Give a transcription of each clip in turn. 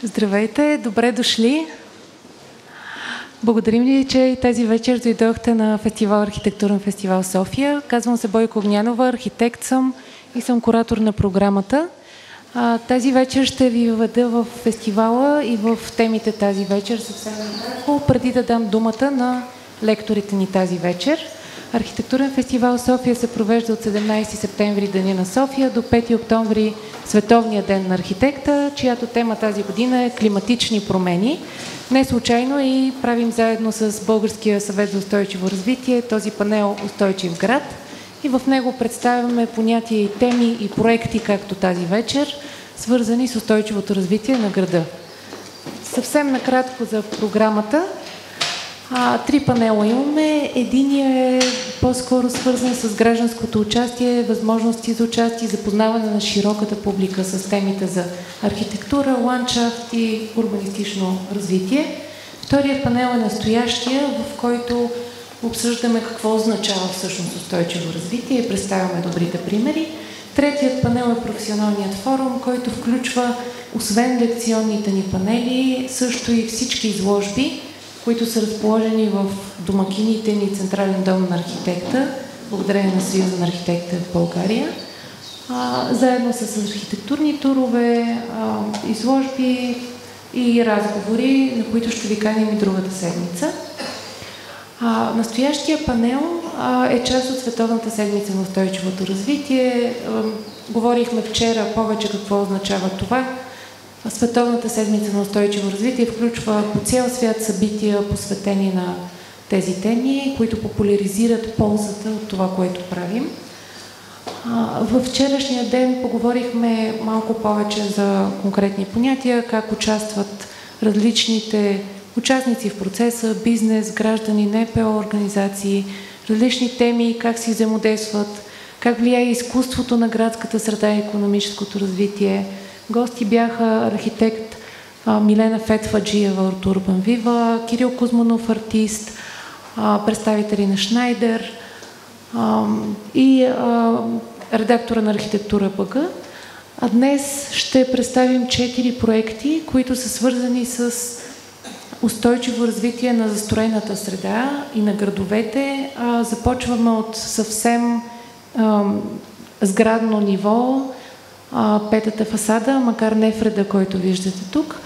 Здравейте, добре дошли. Благодарим ви, че и тази вечер дойдохте на фестивал Архитектурен фестивал София. Казвам се Бойко Огнянова, архитект съм и съм куратор на програмата. Тази вечер ще ви въведа в фестивала и в темите тази вечер съвсем накратко, преди да дам думата на лекторите ни тази вечер. Архитектурен фестивал София се провежда от 17 септември Деня на София до 5 октомври Световния ден на архитекта, чиято тема тази година е климатични промени. Не случайно и правим заедно с Българския съвет за устойчиво развитие този панел Устойчив град и в него представяме понятия и теми и проекти, както тази вечер, свързани с устойчивото развитие на града. Съвсем накратко за програмата. 3 панела имаме. Единият е по-скоро свързан с гражданското участие, възможности за участие и запознаване на широката публика с темите за архитектура, ландшафт и урбанистично развитие. Вторият панел е настоящия, в който обсъждаме какво означава всъщност устойчиво развитие и представяме добрите примери. Третият панел е професионалният форум, който включва, освен лекционните ни панели, също и всички изложби, които са разположени в домакините ни Централен дом на архитекта, благодарение на Съюза на архитектите в България, заедно с архитектурни турове, изложби и разговори, на които ще ви каним и другата седмица. Настоящия панел е част от Световната седмица на устойчивото развитие. Говорихме вчера повече какво означава това. Световната седмица на устойчиво развитие включва по цял свят събития, посветени на тези теми, които популяризират ползата от това, което правим. Във вчерашния ден поговорихме малко повече за конкретни понятия, как участват различните участници в процеса, бизнес, граждани, НПО организации, различни теми, как си взаимодействат, как влияе изкуството на градската среда и икономическото развитие. Гости бяха архитект Милена Фетфаджиева от Урбан Вива, Кирил Кузманов, артист, представители на Шнайдер и редактора на Архитектура БГ. А днес ще представим 4 проекти, които са свързани с устойчиво развитие на застроената среда и на градовете. Започваме от съвсем сградно ниво, петата фасада, макар не в реда, който виждате тук.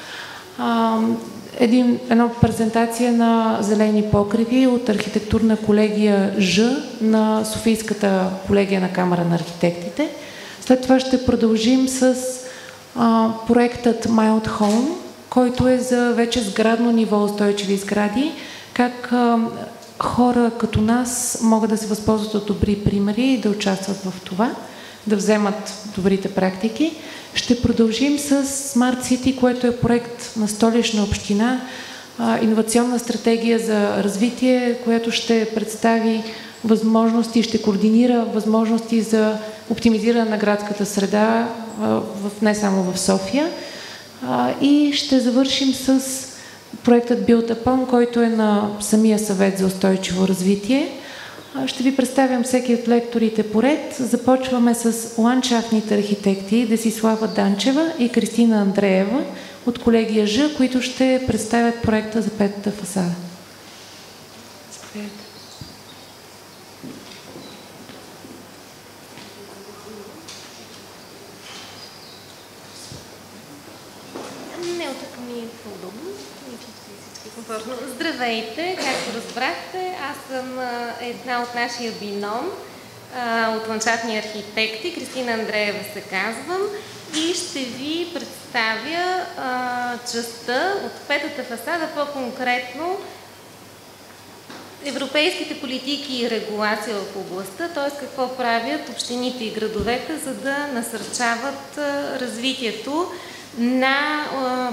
Една презентация на зелени покриви от архитектурна колегия Ж на Софийската колегия на Камара на архитектите. След това ще продължим с проектът Mild Home, който е за вече сградно ниво устойчиви сгради, как хора като нас могат да се възползват от добри примери и да участват в това, да вземат добрите практики. Ще продължим с Smart City, което е проект на Столична община, иновационна стратегия за развитие, която ще представи възможности, ще координира възможности за оптимизиране на градската среда, не само в София. И ще завършим с проектът Build Upon, който е на самия съвет за устойчиво развитие. Ще ви представям всеки от лекторите поред. Започваме с ландшафтните архитекти Десислава Данчева и Кристина Андреева от колегия Ж, които ще представят проекта за петата фасада. Здравейте, както разбрахте, аз съм една от нашия бином от ландшафтни архитекти, Кристина Андреева се казвам, и ще ви представя частта от петата фасада, по-конкретно европейските политики и регулация в областта, т.е. какво правят общините и градовете, за да насърчават развитието на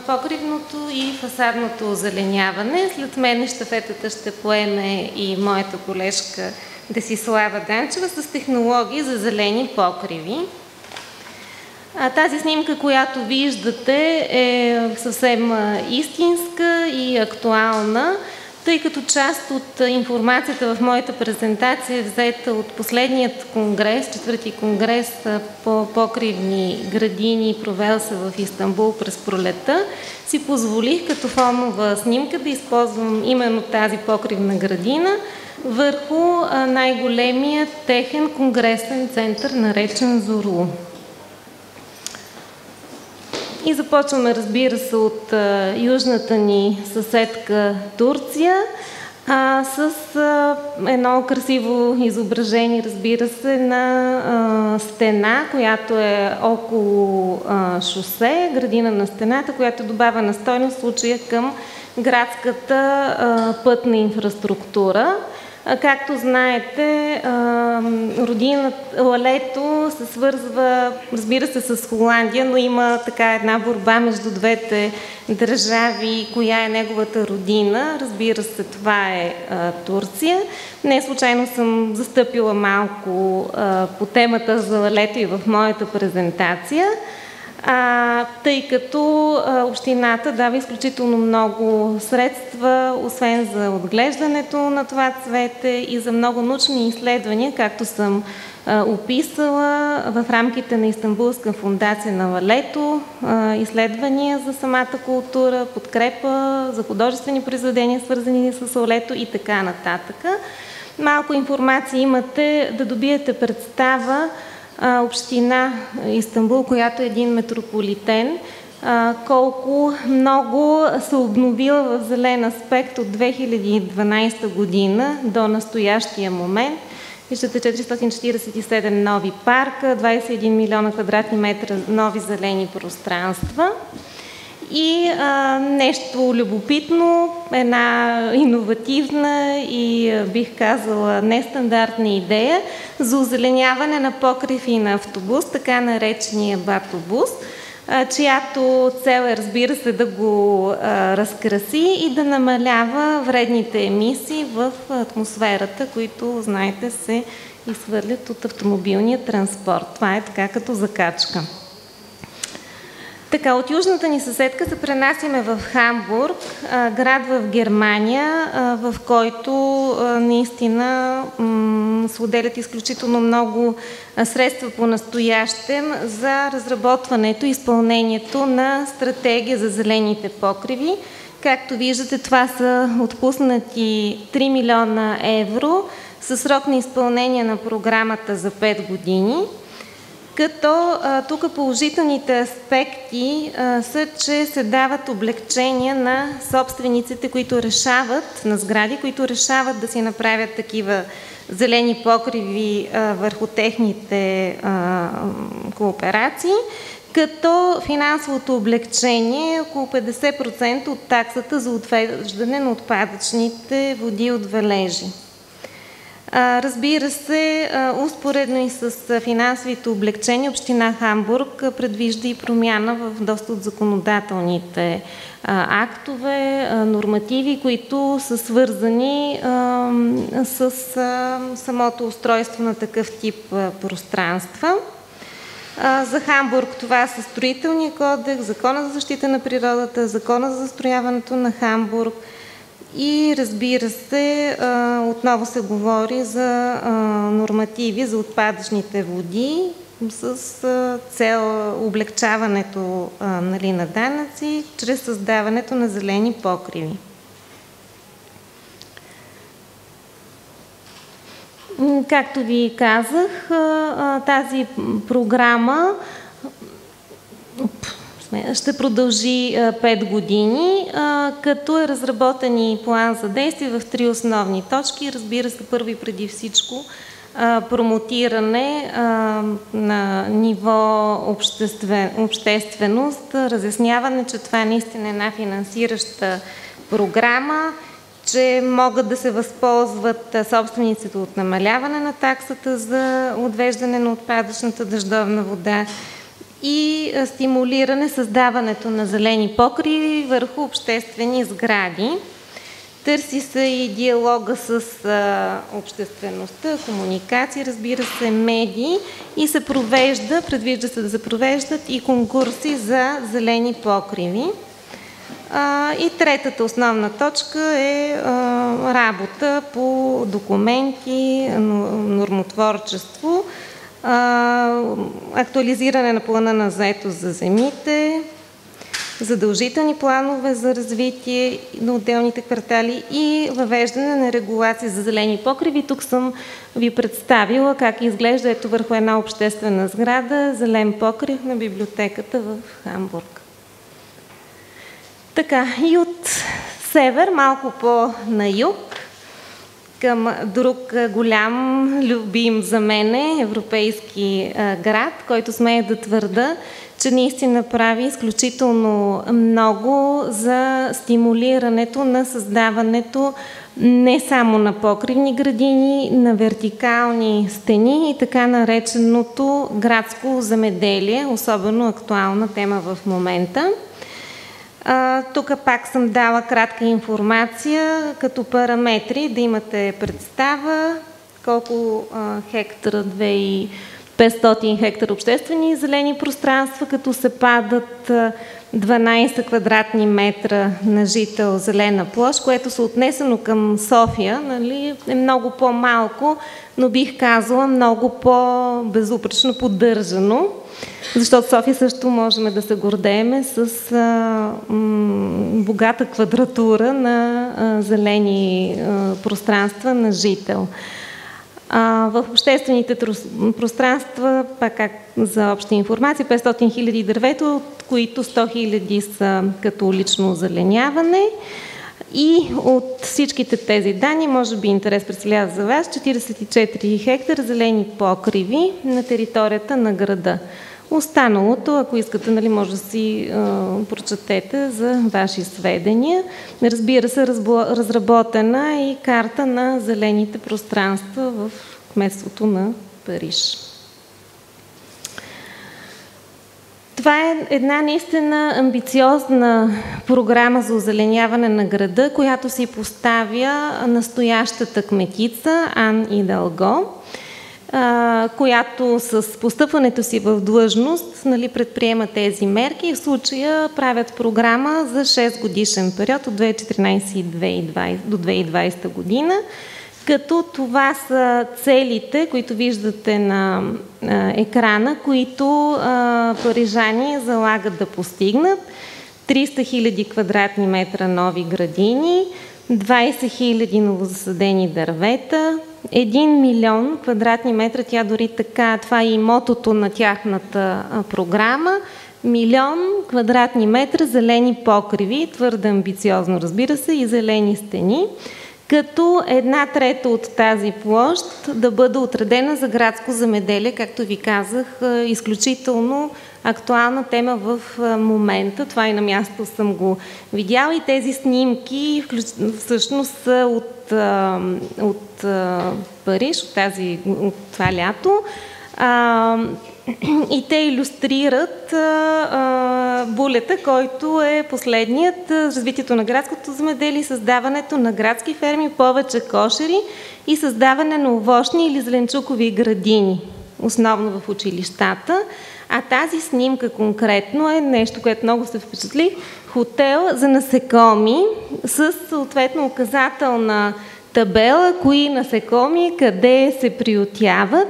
покривното и фасадното озеленяване. След мен щафетата ще поеме и моята колежка Десислава Данчева с технологии за зелени покриви. Тази снимка, която виждате, е съвсем истинска и актуална, Тъй като част от информацията в моята презентация е взета от последният конгрес, четвърти конгрес по покривни градини, провел се в Истанбул през пролета, си позволих като фонова снимка да използвам именно тази покривна градина върху най-големия техен конгресен център, наречен Зорлу. И започваме, разбира се, от южната ни съседка Турция, с едно красиво изображение, разбира се, на стена, която е около шосе, градина на стената, която добавя на стойност в случая към градската пътна инфраструктура. Както знаете, Лалето се свързва, разбира се, с Холандия, но има така една борба между двете държави, коя е неговата родина. Разбира се, това е Турция. Не случайно съм застъпила малко по темата за Лалето и в моята презентация, тъй като общината дава изключително много средства, освен за отглеждането на това цвете и за много научни изследвания, както съм описала в рамките на Истанбулска фондация на Лалето, изследвания за самата култура, подкрепа за художествени произведения, свързани с Лалето и така нататък. Малко информация имате да добиете представа община Истанбул, която е един метрополитен, колко много се обновила в зелен аспект от 2012 година до настоящия момент. Виждате 447 нови парка, 21 милиона квадратни метра нови зелени пространства. И нещо любопитно, една иновативна и бих казала нестандартна идея за озеленяване на покрив и на автобус, така наречения батобус, чиято цел е, разбира се, да го разкраси и да намалява вредните емисии в атмосферата, които, знаете, се изхвърлят от автомобилния транспорт. Това е така като закачка. Така, от южната ни съседка се пренасяме в Хамбург, град в Германия, в който наистина се отделят изключително много средства по настоящем за разработването и изпълнението на стратегия за зелените покриви. Както виждате, това са отпуснати 3 милиона евро със срок на изпълнение на програмата за 5 години. Като тук положителните аспекти са, че се дават облекчения на собствениците, които решават, на сгради, които решават да си направят такива зелени покриви върху техните кооперации, като финансовото облекчение е около 50% от таксата за отвеждане на отпадъчните води от валежи. Разбира се, успоредно и с финансовите облекчения, община Хамбург предвижда и промяна в доста от законодателните актове, нормативи, които са свързани с самото устройство на такъв тип пространства. За Хамбург това са Строителния кодекс, Закона за защита на природата, Закона за застрояването на Хамбург. И разбира се, отново се говори за нормативи за отпадъчните води с цел облекчаването на данъци чрез създаването на зелени покриви. Както ви казах, тази програма ще продължи 5 години, като е разработен и план за действие в 3 основни точки. Разбира се, първо и преди всичко промотиране на ниво общественост, разясняване, че това е наистина една финансираща програма, че могат да се възползват собствениците от намаляване на таксата за отвеждане на отпадъчната дъждовна вода и стимулиране създаването на зелени покриви върху обществени сгради. Търси се и диалога с обществеността, комуникации, разбира се, медии и се предвижда се да се провеждат и конкурси за зелени покриви. И третата основна точка е работа по документи, нормотворчество, актуализиране на плана на заетост за земите, задължителни планове за развитие на отделните квартали и въвеждане на регулация за зелени покриви. Тук съм ви представила как изглежда ето върху една обществена сграда зелен покрив на библиотеката в Хамбург. Така, и от север, малко по-на юг, към друг голям, любим за мене европейски град, който смея да твърда, че наистина прави изключително много за стимулирането на създаването не само на покривни градини, на вертикални стени и така нареченото градско земеделие, особено актуална тема в момента. Тук пак съм дала кратка информация като параметри, да имате представа колко хектара, 2500 хектара обществени зелени пространства, като се падат 12 квадратни метра на жител зелена площ, което съотнесено към София, нали, е много по-малко, но бих казала много по-безупречно поддържано. Защото София също можем да се гордееме с богата квадратура на зелени пространства на жител. В обществените пространства, пак как за обща информация, 500 хиляди дървета, от които 100 хиляди са като улично озеленяване. И от всичките тези данни, може би интерес представлява за вас, 44 хектара зелени покриви на територията на града. Останалото, ако искате, нали, може да си прочетете за ваши сведения. Разбира се, разработена и карта на зелените пространства в кметството на Париж. Това е една наистина амбициозна програма за озеленяване на града, която си поставя настоящата кметица Ан Идалго, която с постъпването си в длъжност, нали, предприема тези мерки и в случая правят програма за 6 годишен период от 2014 до 2020 година, като това са целите, които виждате на екрана, които парижани залагат да постигнат. 300 хиляди квадратни метра нови градини, 20 хиляди новозасадени дървета, 1 милион квадратни метра, тя дори така, това е и мотото на тяхната програма, 1 милион квадратни метра зелени покриви, твърде амбициозно, разбира се, и зелени стени, като 1/3 от тази площ да бъде отредена за градско земеделие, както ви казах, изключително актуална тема в момента. Това и на място съм го видяла и тези снимки всъщност са от Париж, от това лято. И те илюстрират булета, който е последният, развитието на градското земеделие, създаването на градски ферми, повече кошери и създаване на овощни или зеленчукови градини, основно в училищата. А тази снимка конкретно е нещо, което много се впечатли. Хотел за насекоми с съответно указателна табела, кои насекоми, къде се приютяват,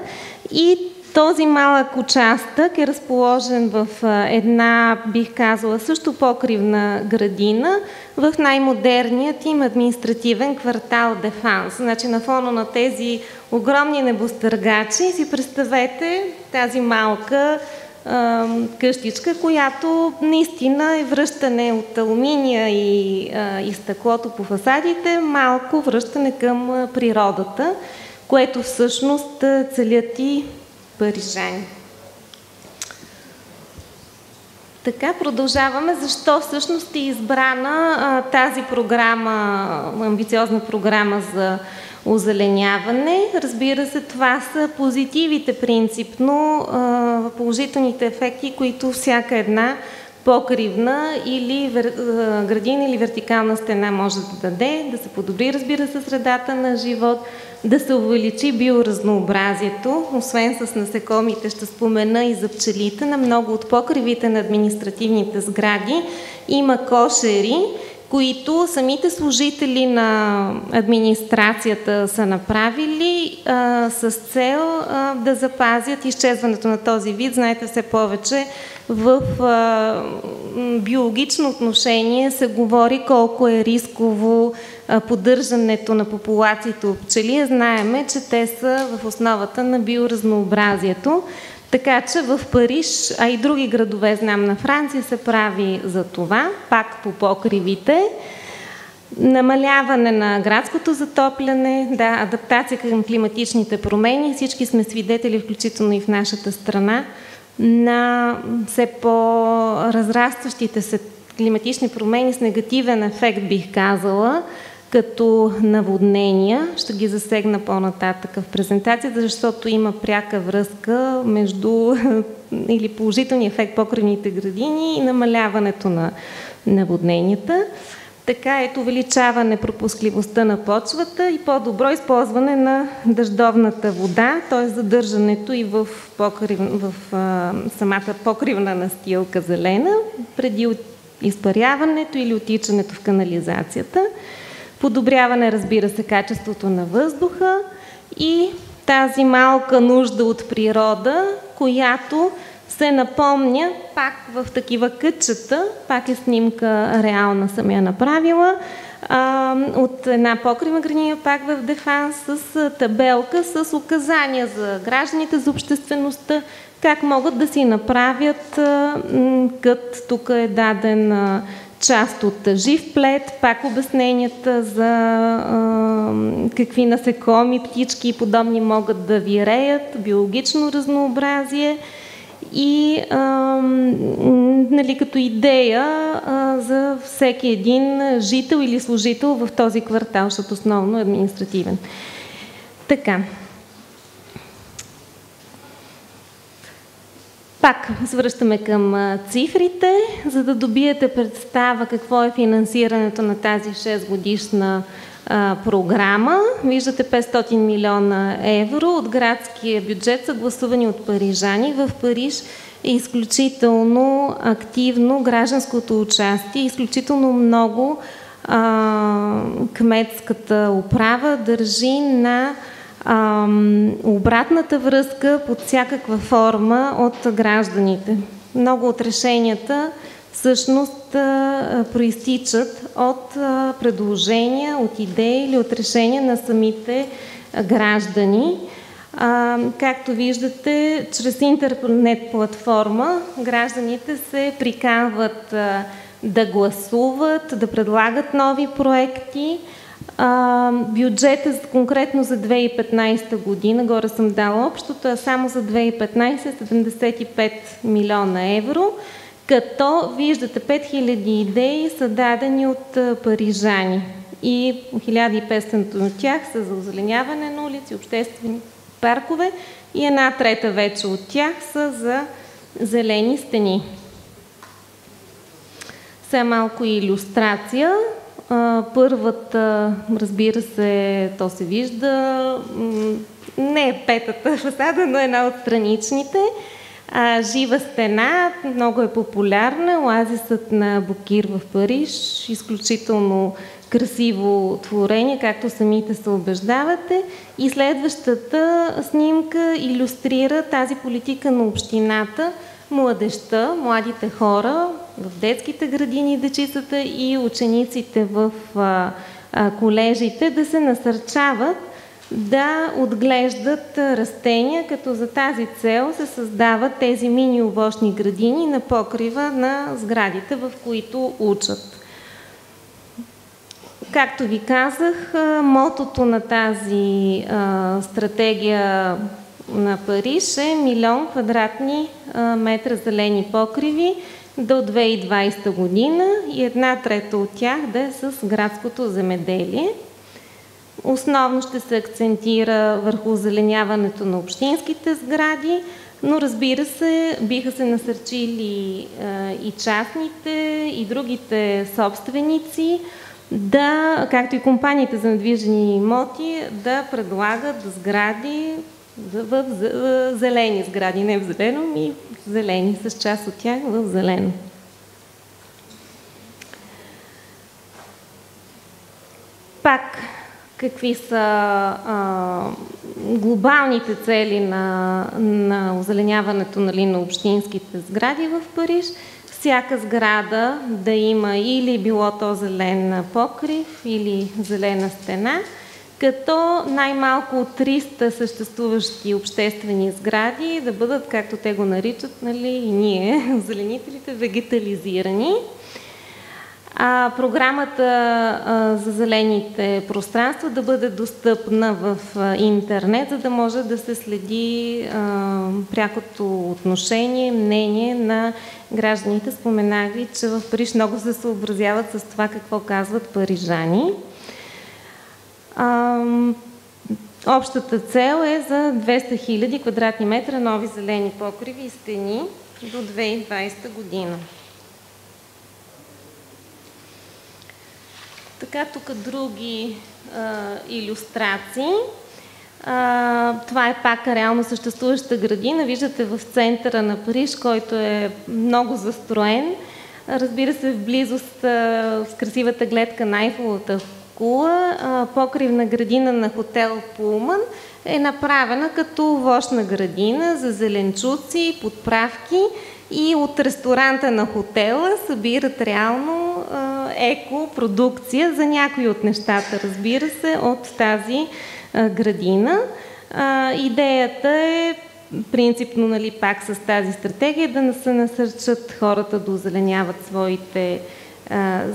и този малък участък е разположен в една, бих казала, също покривна градина в най-модерният им административен квартал Дефанс. Значи на фона на тези огромни небостъргачи си представете тази малка къщичка, която наистина е връщане от алуминия и стъклото по фасадите, малко връщане към природата, което всъщност целят и парижани. Така, продължаваме. Защо всъщност е избрана тази програма, амбициозна програма за озеленяване? Разбира се, това са позитивите принципно, положителните ефекти, които всяка една покривна или градина или вертикална стена може да даде, да се подобри, разбира се, средата на живот, да се увеличи биоразнообразието. Освен с насекомите, ще спомена и за пчелите. На много от покривите на административните сгради има кошери, които самите служители на администрацията са направили с цел да запазят изчезването на този вид. Знаете, все повече в биологично отношение се говори колко е рисково поддържането на популациите от пчели. Знаеме, че те са в основата на биоразнообразието. Така че в Париж, а и други градове, знам на Франция, се прави за това, пак по покривите. Намаляване на градското затопляне, да, адаптация към климатичните промени. Всички сме свидетели, включително и в нашата страна, на все по-разрастващите се климатични промени с негативен ефект, бих казала, като наводнения. Ще ги засегна по-нататък в презентацията, защото има пряка връзка между или положителния ефект покривните градини и намаляването на наводненията. Така ето увеличаване пропускливостта на почвата и по-добро използване на дъждовната вода, т.е. задържането и в самата покривна настилка зелена, преди изпаряването или отичането в канализацията. Подобряване, разбира се, качеството на въздуха и тази малка нужда от природа, която се напомня пак в такива кътчета, пак е снимка реална съм я направила, от една покривна градина, пак в Дефанс, с табелка, с указания за гражданите, за обществеността, как могат да си направят кът. Тук е даден част от жив плет, пак обясненията за какви насекоми, птички и подобни могат да виреят, биологично разнообразие и нали, като идея за всеки един жител или служител в този квартал, защото основно е административен. Така. Пак свръщаме към цифрите, за да добиете представа какво е финансирането на тази 6-годишна програма. Виждате 500 милиона евро от градския бюджет, съгласувани от парижани. В Париж е изключително активно гражданското участие, изключително много кметската управа държи на обратната връзка под всякаква форма от гражданите. Много от решенията всъщност проистичат от предложения, от идеи или от решения на самите граждани. Както виждате, чрез интернет платформа гражданите се приканват да гласуват, да предлагат нови проекти. Бюджетът конкретно за 2015 година, горе съм дала общото, а само за 2015 75 милиона евро, като виждате 5000 идеи са дадени от парижани и 1500 от тях са за озеленяване на улици, обществени паркове и 1/3 вече от тях са за зелени стени. Сега малко илюстрация. Първата, разбира се, то се вижда, не е петата фасада, но една от страничните. Жива стена, много е популярна, оазисът на Бокир в Париж, изключително красиво творение, както самите се убеждавате. И следващата снимка илюстрира тази политика на общината, младежта, младите хора в детските градини, дечицата и учениците в колежите да се насърчават да отглеждат растения, като за тази цел се създават тези мини-овощни градини на покрива на сградите, в които учат. Както ви казах, мотото на тази стратегия на Париж е 1 000 000 квадратни метра зелени покриви до 2020 година и 1/3 от тях да е с градското земеделие. Основно ще се акцентира върху озеленяването на общинските сгради, но разбира се, биха се насърчили и частните, и другите собственици, да, както и компаниите за недвижими имоти, да предлагат сгради в зелени сгради, не в зелено, ми зелени, с част от тях в зелено. Пак, какви са глобалните цели на озеленяването, нали, на общинските сгради в Париж? Всяка сграда да има или било то зелен покрив, или зелена стена, като най-малко 300 съществуващи обществени сгради да бъдат, както те го наричат, нали, и ние, озеленителите, вегетализирани. Програмата за зелените пространства да бъде достъпна в интернет, за да може да се следи прякото отношение, мнение на гражданите. Споменах ви, че в Париж много се съобразяват с това какво казват парижани. Общата цел е за 200 000 квадратни метра нови зелени покриви и стени до 2020 година. Така, тук други илюстрации. Това е пак реално съществуваща градина. Виждате в центъра на Париж, който е много застроен. Разбира се, в близост с красивата гледка на Айфеловата кула, покривна градина на хотел Пулман е направена като овощна градина за зеленчуци, подправки, и от ресторанта на хотела събират реално екопродукция за някои от нещата, разбира се, от тази градина. Идеята е принципно, нали, пак с тази стратегия да се насърчат хората да озеленяват своите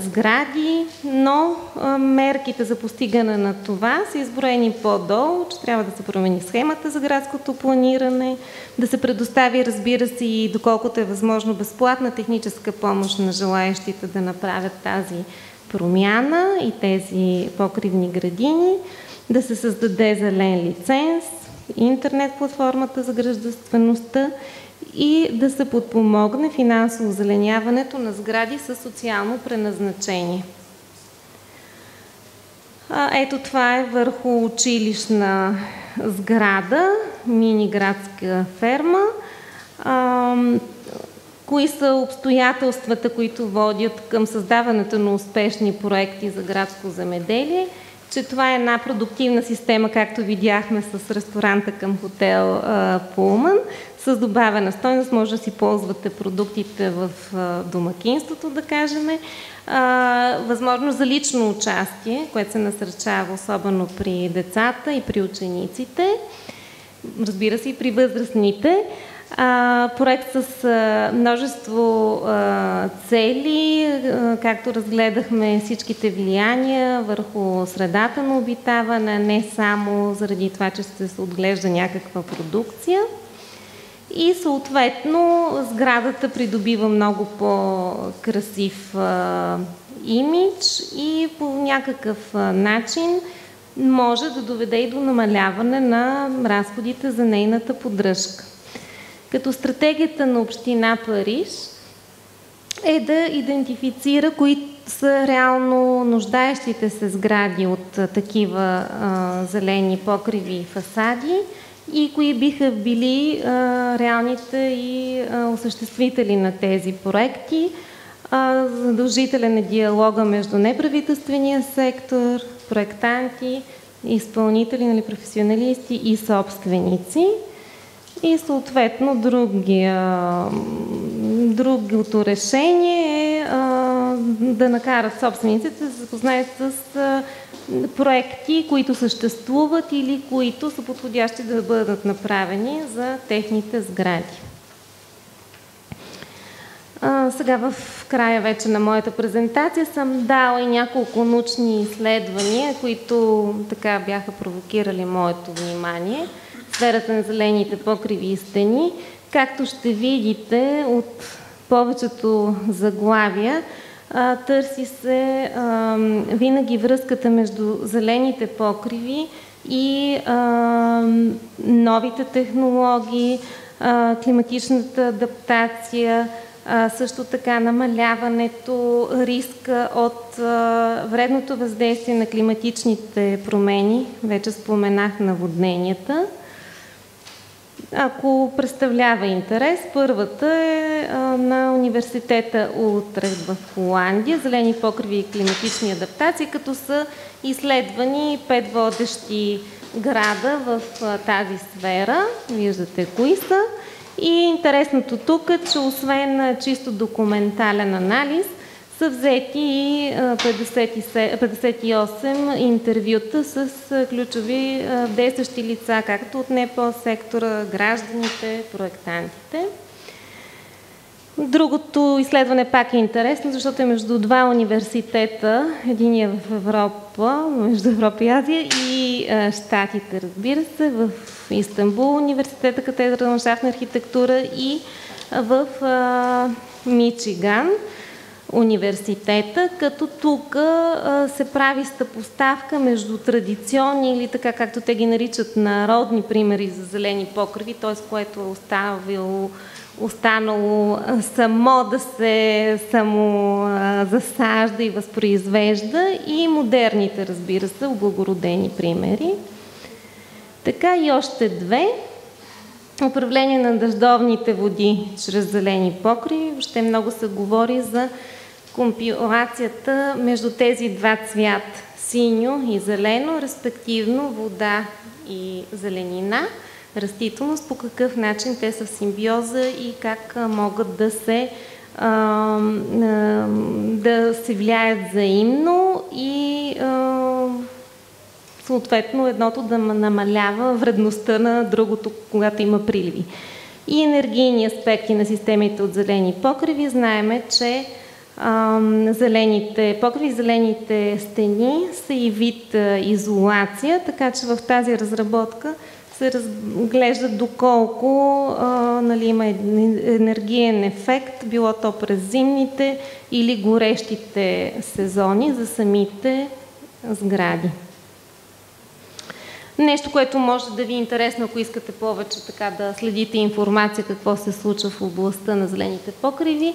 сгради, но мерките за постигане на това са изброени по-долу, че трябва да се промени схемата за градското планиране, да се предостави, разбира се, и доколкото е възможно безплатна техническа помощ на желаещите да направят тази промяна и тези покривни градини, да се създаде зелен лиценз, интернет платформата за гражданствеността и да се подпомогне финансово озеленяването на сгради със социално предназначение. Ето това е върху училищна сграда, мини градска ферма. Кои са обстоятелствата, които водят към създаването на успешни проекти за градско земеделие? Че това е една продуктивна система, както видяхме с ресторанта към хотел Пулман, с добавена стойност, може да си ползвате продуктите в домакинството, да кажем. Възможност за лично участие, което се насърчава особено при децата и при учениците, разбира се и при възрастните. Проект с множество цели, както разгледахме всичките влияния върху средата на обитаване, не само заради това, че ще се отглежда някаква продукция. И съответно сградата придобива много по-красив имидж и по някакъв начин може да доведе и до намаляване на разходите за нейната поддръжка. Като стратегията на община Париж е да идентифицира кои са реално нуждаещите се сгради от такива зелени покриви и фасади и кои биха били реалните и осъществители на тези проекти. Задължителен е диалога между неправителствения сектор, проектанти, изпълнители, нали, професионалисти и собственици. И съответно другото решение е да накарат собствениците да се запознаят с проекти, които съществуват или които са подходящи да бъдат направени за техните сгради. Сега в края вече на моята презентация съм дала и няколко научни изследвания, които така бяха провокирали моето внимание. Сферата на зелените покриви и стени. Както ще видите от повечето заглавия, търси се винаги връзката между зелените покриви и новите технологии, климатичната адаптация, също така намаляването, риска от вредното въздействие на климатичните промени, вече споменах наводненията. ако представлява интерес, първата е на университета Утрехт в Холандия, зелени покриви и климатични адаптации, като са изследвани 5 водещи града в тази сфера. Виждате кои са. И интересното тук е, че освен чисто документален анализ, са взети и 58 интервюта с ключови действащи лица, както от НПО сектора, гражданите, проектантите. Другото изследване пак е интересно, защото е между два университета, единия в Европа, между Европа и Азия, и Щатите, разбира се, в Истанбул университета, катедра на ландшафтна архитектура, и в Мичиган университета, като тук се прави съпоставка между традиционни или така както те ги наричат народни примери за зелени покриви, т.е. което е останало само да се засажда и възпроизвежда, и модерните, разбира се, облагородени примери. Така и още две. Управление на дъждовните води чрез зелени покриви. Въобще много се говори за компилацията между тези два цвят, синьо и зелено, респективно вода и зеленина, растителност, по какъв начин те са в симбиоза и как могат да се влияят взаимно и съответно едното да намалява вредността на другото, когато има приливи. И енергийни аспекти на системите от зелени покриви. Знаеме, че зелените покриви, зелените стени са и вид изолация, така че в тази разработка се разглежда доколко има енергиен ефект, било то през зимните или горещите сезони за самите сгради. Нещо, което може да ви е интересно, ако искате повече така да следите информация какво се случва в областта на зелените покриви.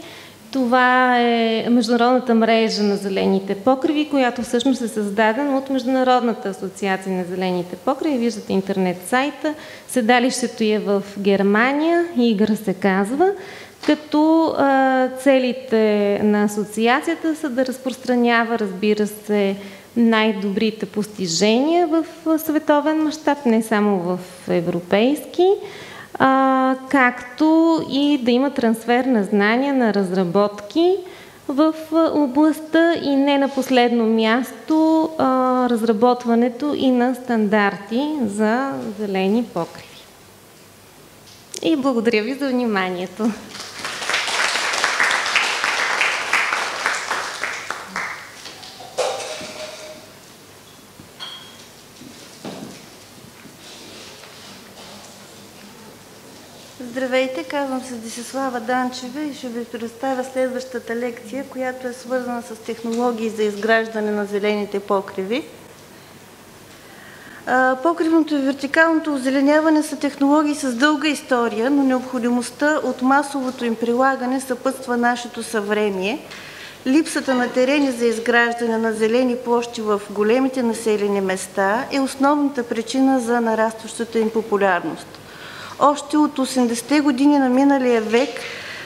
Това е Международната мрежа на зелените покриви, която всъщност е създадена от Международната асоциация на зелените покриви. Виждате интернет сайта. Седалището е в Германия, ИГРА се казва, като целите на асоциацията са да разпространява, разбира се, най-добрите постижения в световен мащаб, не само в европейски, както и да има трансфер на знания, на разработки в областта и не на последно място разработването и на стандарти за зелени покриви. И благодаря ви за вниманието. Здравейте, казвам се Десислава Данчева и ще ви представя следващата лекция, която е свързана с технологии за изграждане на зелените покриви. Покривното и вертикалното озеленяване са технологии с дълга история, но необходимостта от масовото им прилагане съпътства нашето съвремие. Липсата на терени за изграждане на зелени площи в големите населени места е основната причина за нарастващата им популярност. Още от 80-те години на миналия век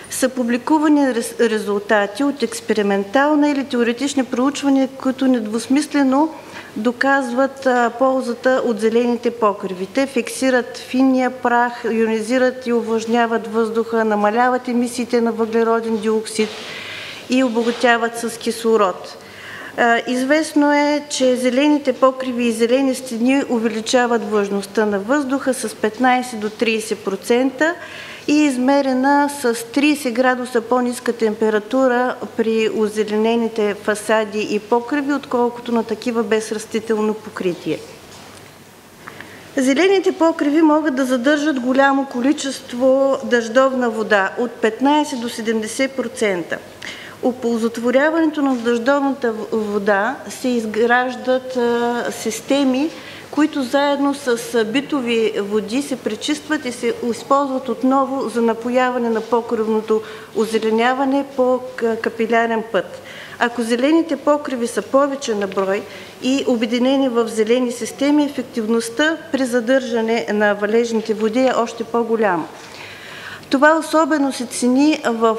са публикувани резултати от експериментални или теоретични проучвания, които недвусмислено доказват ползата от зелените покриви. Те фиксират финния прах, ионизират и увлажняват въздуха, намаляват емисиите на въглероден диоксид и обогатяват с кислород. Известно е, че зелените покриви и зелени стени увеличават влажността на въздуха с 15 до 30% и е измерена с 30 градуса по-ниска температура при озеленените фасади и покриви, отколкото на такива без растително покритие. Зелените покриви могат да задържат голямо количество дъждовна вода от 15 до 70%. Оползотворяването на дъждовната вода се изграждат системи, които заедно с битови води се пречистват и се използват отново за напояване на покривното озеленяване по капилярен път. Ако зелените покриви са повече на брой и обединени в зелени системи, ефективността при задържане на валежните води е още по-голяма. Това особено се цени в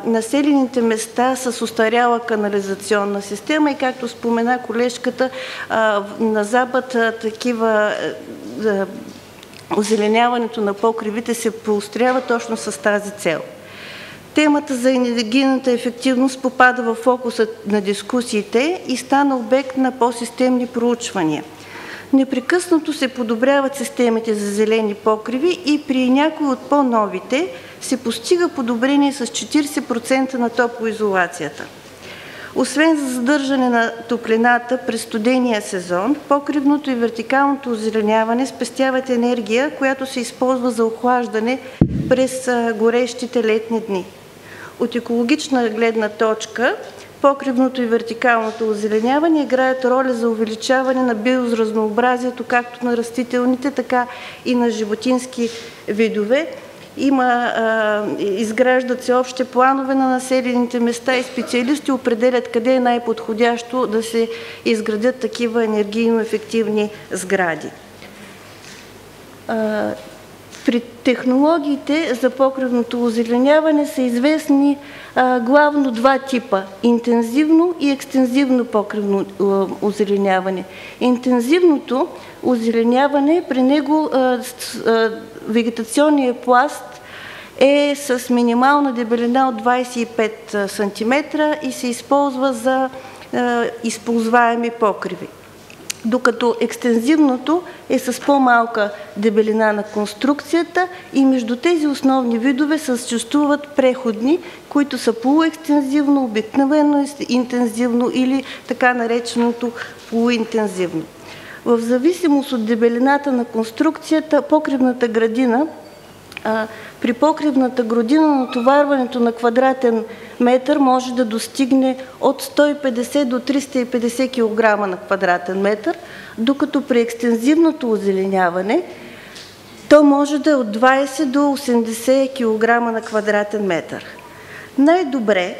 населените места с остаряла канализационна система и, както спомена колежката, на запад озеленяването на покривите се поощрява точно с тази цел. Темата за енергийната ефективност попада в фокуса на дискусиите и стана обект на по-системни проучвания. Непрекъснато се подобряват системите за зелени покриви и при някои от по-новите се постига подобрение с 40% на топлоизолацията. Освен за задържане на топлината през студения сезон, покривното и вертикалното озеленяване спестяват енергия, която се използва за охлаждане през горещите летни дни. От екологична гледна точка, покривното и вертикалното озеленяване играят роля за увеличаване на биоразнообразието както на растителните, така и на животински видове. Изграждат се общи планове на населените места и специалисти определят къде е най-подходящо да се изградят такива енергийно ефективни сгради. При технологиите за покривното озеленяване са известни главно два типа – интензивно и екстензивно покривно озеленяване. Интензивното озеленяване, при него вегетационният пласт е с минимална дебелина от 25 см и се използва за използваеми покриви. Докато екстензивното е с по-малка дебелина на конструкцията и между тези основни видове съществуват преходни, които са полуекстензивно, обикновено интензивно или така нареченото полуинтензивно. В зависимост от дебелината на конструкцията, покривната градина, при покривната градина натоварването на квадратен метър може да достигне от 150 до 350 кг на квадратен метър, докато при екстензивното озеленяване то може да е от 20 до 80 кг на квадратен метър. Най-добре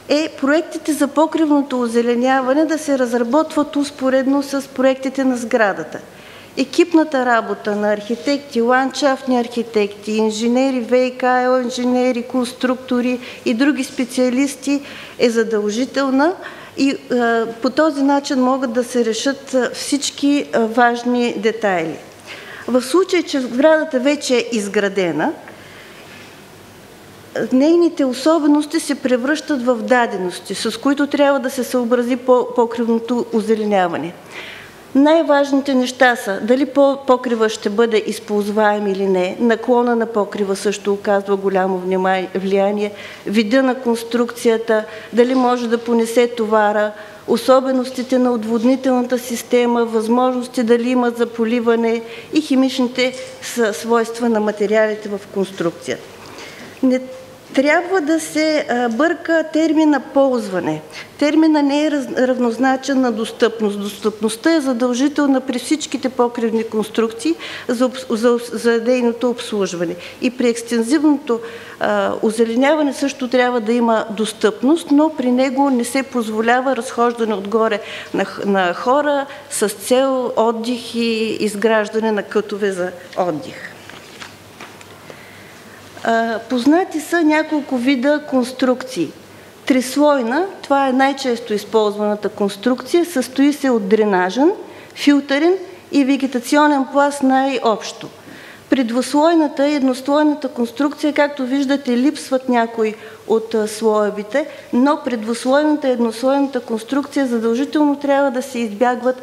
е проектите за покривното озеленяване да се разработват успоредно с проектите на сградата. Екипната работа на архитекти, ландшафтни архитекти, инженери, ВиК, инженери, конструктори и други специалисти е задължителна и по този начин могат да се решат всички важни детайли. В случай, че сградата вече е изградена, нейните особености се превръщат в дадености, с които трябва да се съобрази покривното озеленяване. Най-важните неща са дали покрива ще бъде използваем или не, наклона на покрива също оказва голямо влияние, вида на конструкцията, дали може да понесе товара, особеностите на отводнителната система, възможности дали има за поливане и химичните свойства на материалите в конструкцията. Не трябва да се бърка термина ползване. Термина не е равнозначен на достъпност. Достъпността е задължителна при всичките покривни конструкции за нейното обслужване. И при екстензивното озеленяване също трябва да има достъпност, но при него не се позволява разхождане отгоре на хора с цел отдих и изграждане на кътове за отдих. Познати са няколко вида конструкции. Трислойна, това е най-често използваната конструкция, състои се от дренажен, филтърен и вегетационен пласт най-общо. При двуслойната и еднослойната конструкция, както виждате, липсват някои от слоевите, но при двуслойната и еднослойната конструкция задължително трябва да се избягват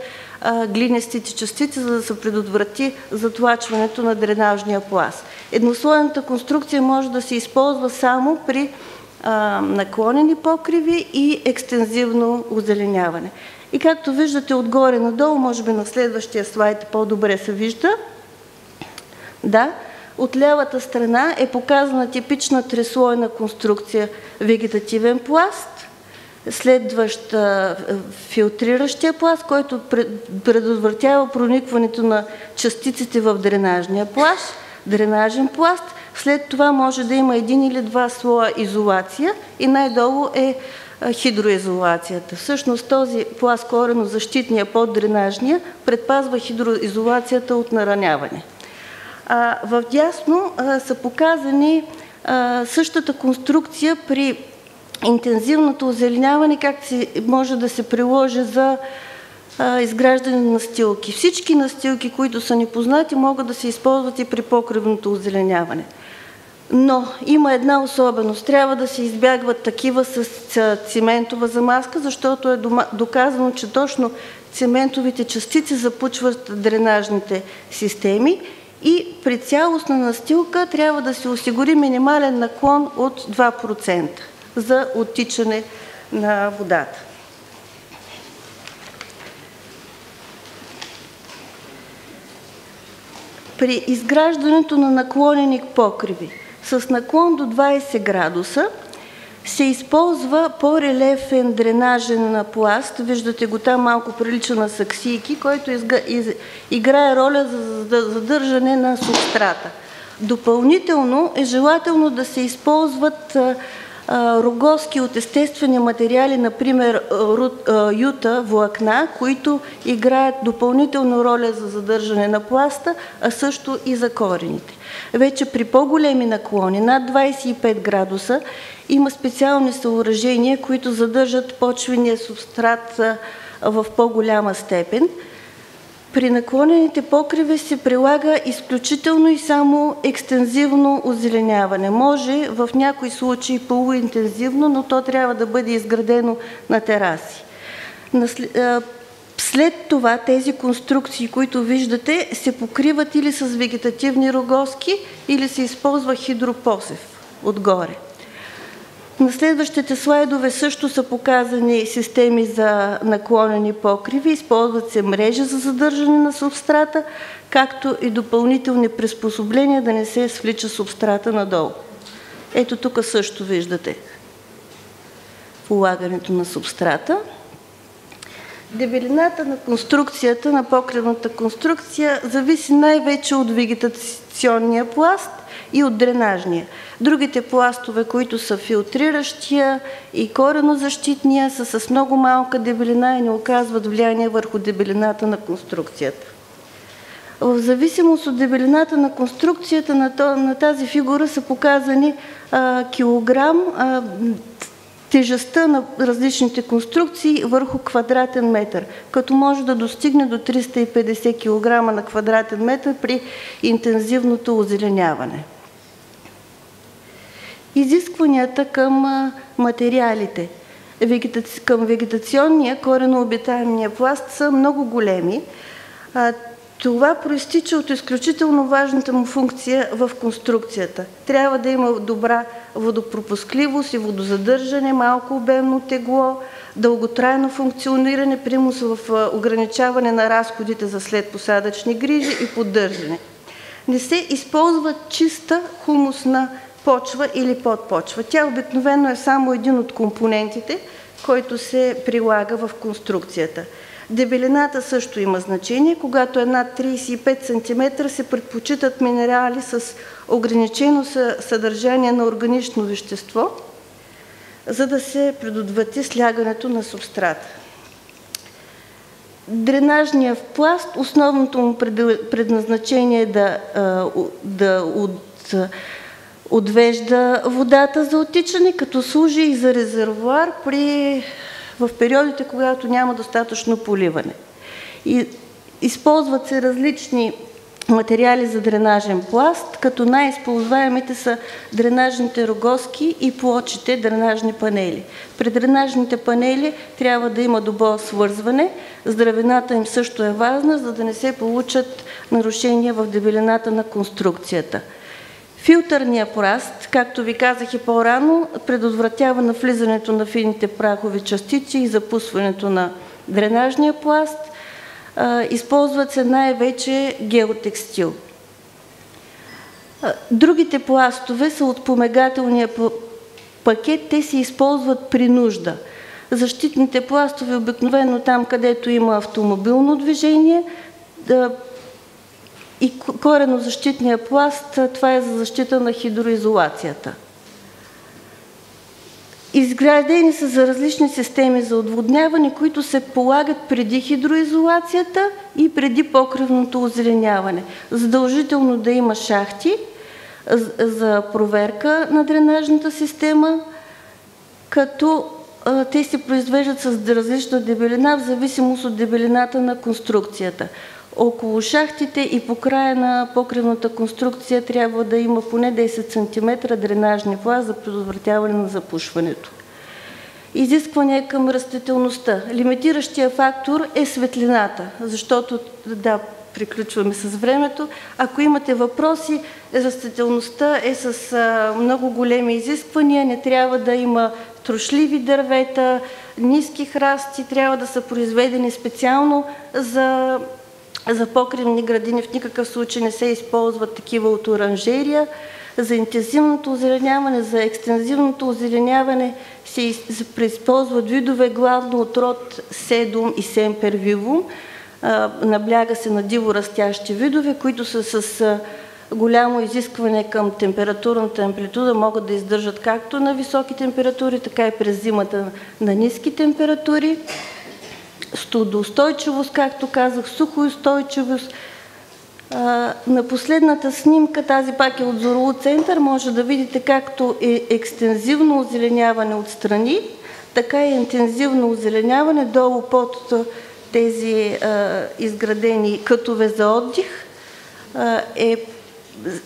глинестите частици, за да се предотврати затлачването на дренажния пласт. Еднослойната конструкция може да се използва само при наклонени покриви и екстензивно озеленяване. И както виждате отгоре надолу, може би на следващия слайд по-добре се вижда, да, от лявата страна е показана типична трислойна конструкция вегетативен пласт, следващ филтриращия пласт, който предотвратява проникването на частиците в дренажен пласт. След това може да има един или два слоя изолация и най-долу е хидроизолацията. Всъщност този пласт коренозащитния поддренажния предпазва хидроизолацията от нараняване. В дясно са показани същата конструкция при интензивното озеленяване, как може да се приложи за изграждане на настилки. Всички настилки, които са непознати, могат да се използват и при покривното озеленяване. Но има една особеност. Трябва да се избягват такива с циментова замазка, защото е доказано, че точно циментовите частици запучват дренажните системи и при цялостна настилка трябва да се осигури минимален наклон от 2% за оттичане на водата. При изграждането на наклонени покриви с наклон до 20 градуса се използва по-релефен дренажен пласт, виждате го там, малко прилича на саксийки, който играе роля за задържане на субстрата. Допълнително е желателно да се използват рогозки от естествени материали, например юта, влакна, които играят допълнителна роля за задържане на пласта, а също и за корените. Вече при по-големи наклони, над 25 градуса, има специални съоръжения, които задържат почвения субстрат в по-голяма степен. При наклонените покриви се прилага изключително и само екстензивно озеленяване. Може в някои случаи полуинтензивно, но то трябва да бъде изградено на тераси. След това тези конструкции, които виждате, се покриват или с вегетативни рогозки, или се използва хидропосев отгоре. На следващите слайдове също са показани системи за наклонени покриви. Използват се мрежи за задържане на субстрата, както и допълнителни приспособления да не се свлича субстрата надолу. Ето тук също виждате полагането на субстрата. Дебелината на конструкцията, на покривната конструкция, зависи най-вече от вегетационния пласт и от дренажния. Другите пластове, които са филтриращия и коренозащитния, са с много малка дебелина и не оказват влияние върху дебелината на конструкцията. В зависимост от дебелината на конструкцията на тази фигура са показани килограм, тежестта на различните конструкции върху квадратен метър, като може да достигне до 350 кг на квадратен метър при интензивното озеленяване. Изискванията към материалите към вегетационния коренообитаемия пласт са много големи. Това проистича от изключително важната му функция в конструкцията. Трябва да има добра водопропускливост и водозадържане, малко обемно тегло, дълготрайно функциониране, примус в ограничаване на разходите за следпосадъчни грижи и поддържане. Не се използва чиста хумусна почва или подпочва. Тя обикновено е само един от компонентите, който се прилага в конструкцията. Дебелината също има значение. Когато е над 35 см, се предпочитат минерали с ограничено съдържание на органично вещество, за да се предотврати слягането на субстрата. Дренажният пласт, основното му предназначение е да отвежда водата за оттичане, като служи и за резервоар в периодите, когато няма достатъчно поливане. Използват се различни материали за дренажен пласт, като най-използваемите са дренажните рогозки и плочите дренажни панели. При дренажните панели трябва да има добро свързване, здравината им също е важна, за да не се получат нарушения в дебелината на конструкцията. Филтърният пласт, както ви казах и по-рано, предотвратява навлизането на фините прахови частици и запусването на дренажния пласт. Използват се най-вече геотекстил. Другите пластове са от спомагателния пакет, те се използват при нужда. Защитните пластове обикновено там, където има автомобилно движение, и коренозащитния пласт, това е за защита на хидроизолацията. Изградени са за различни системи за отводняване, които се полагат преди хидроизолацията и преди покривното озеленяване. Задължително да има шахти за проверка на дренажната система, като те се произвеждат с различна дебелина в зависимост от дебелината на конструкцията. Около шахтите и по края на покривната конструкция трябва да има поне 10 см дренажни пласт за предотвратяване на запушването. Изискване към растителността. Лимитиращия фактор е светлината, защото, да, приключваме с времето. Ако имате въпроси, растителността е с много големи изисквания, не трябва да има трошливи дървета, ниски храсти, трябва да са произведени специално за покривни градини, в никакъв случай не се използват такива от оранжерия. За интензивното озеленяване, за екстензивното озеленяване се използват видове главно от род седум и семпервивум. Набляга се на диво растящи видове, които са с голямо изискване към температурната амплитуда, могат да издържат както на високи температури, така и през зимата на ниски температури. Студоустойчивост, както казах, сухоустойчивост. На последната снимка, тази пак е от Зооцентър, може да видите както е екстензивно озеленяване отстрани, така и интензивно озеленяване долу под тези изградени кътове за отдих.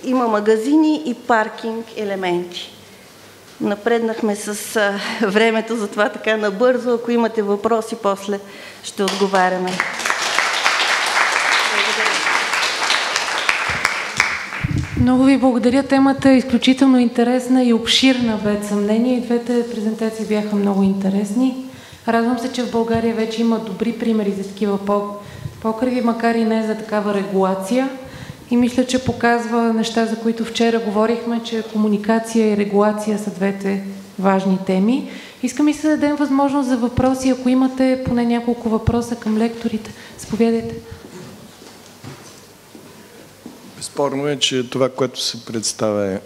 Има магазини и паркинг елементи. Напреднахме с времето, затова така набързо. Ако имате въпроси, после ще отговаряме. Много ви благодаря. Темата е изключително интересна и обширна, без съмнение. И двете презентации бяха много интересни. Радвам се, че в България вече има добри примери за такива покриви, макар и не за такава регулация. И мисля, че показва неща, за които вчера говорихме, че комуникация и регулация са двете важни теми. Искам и се да дадем възможност за въпроси. Ако имате поне няколко въпроса към лекторите, заповядайте. Безспорно е, че това, което се представя е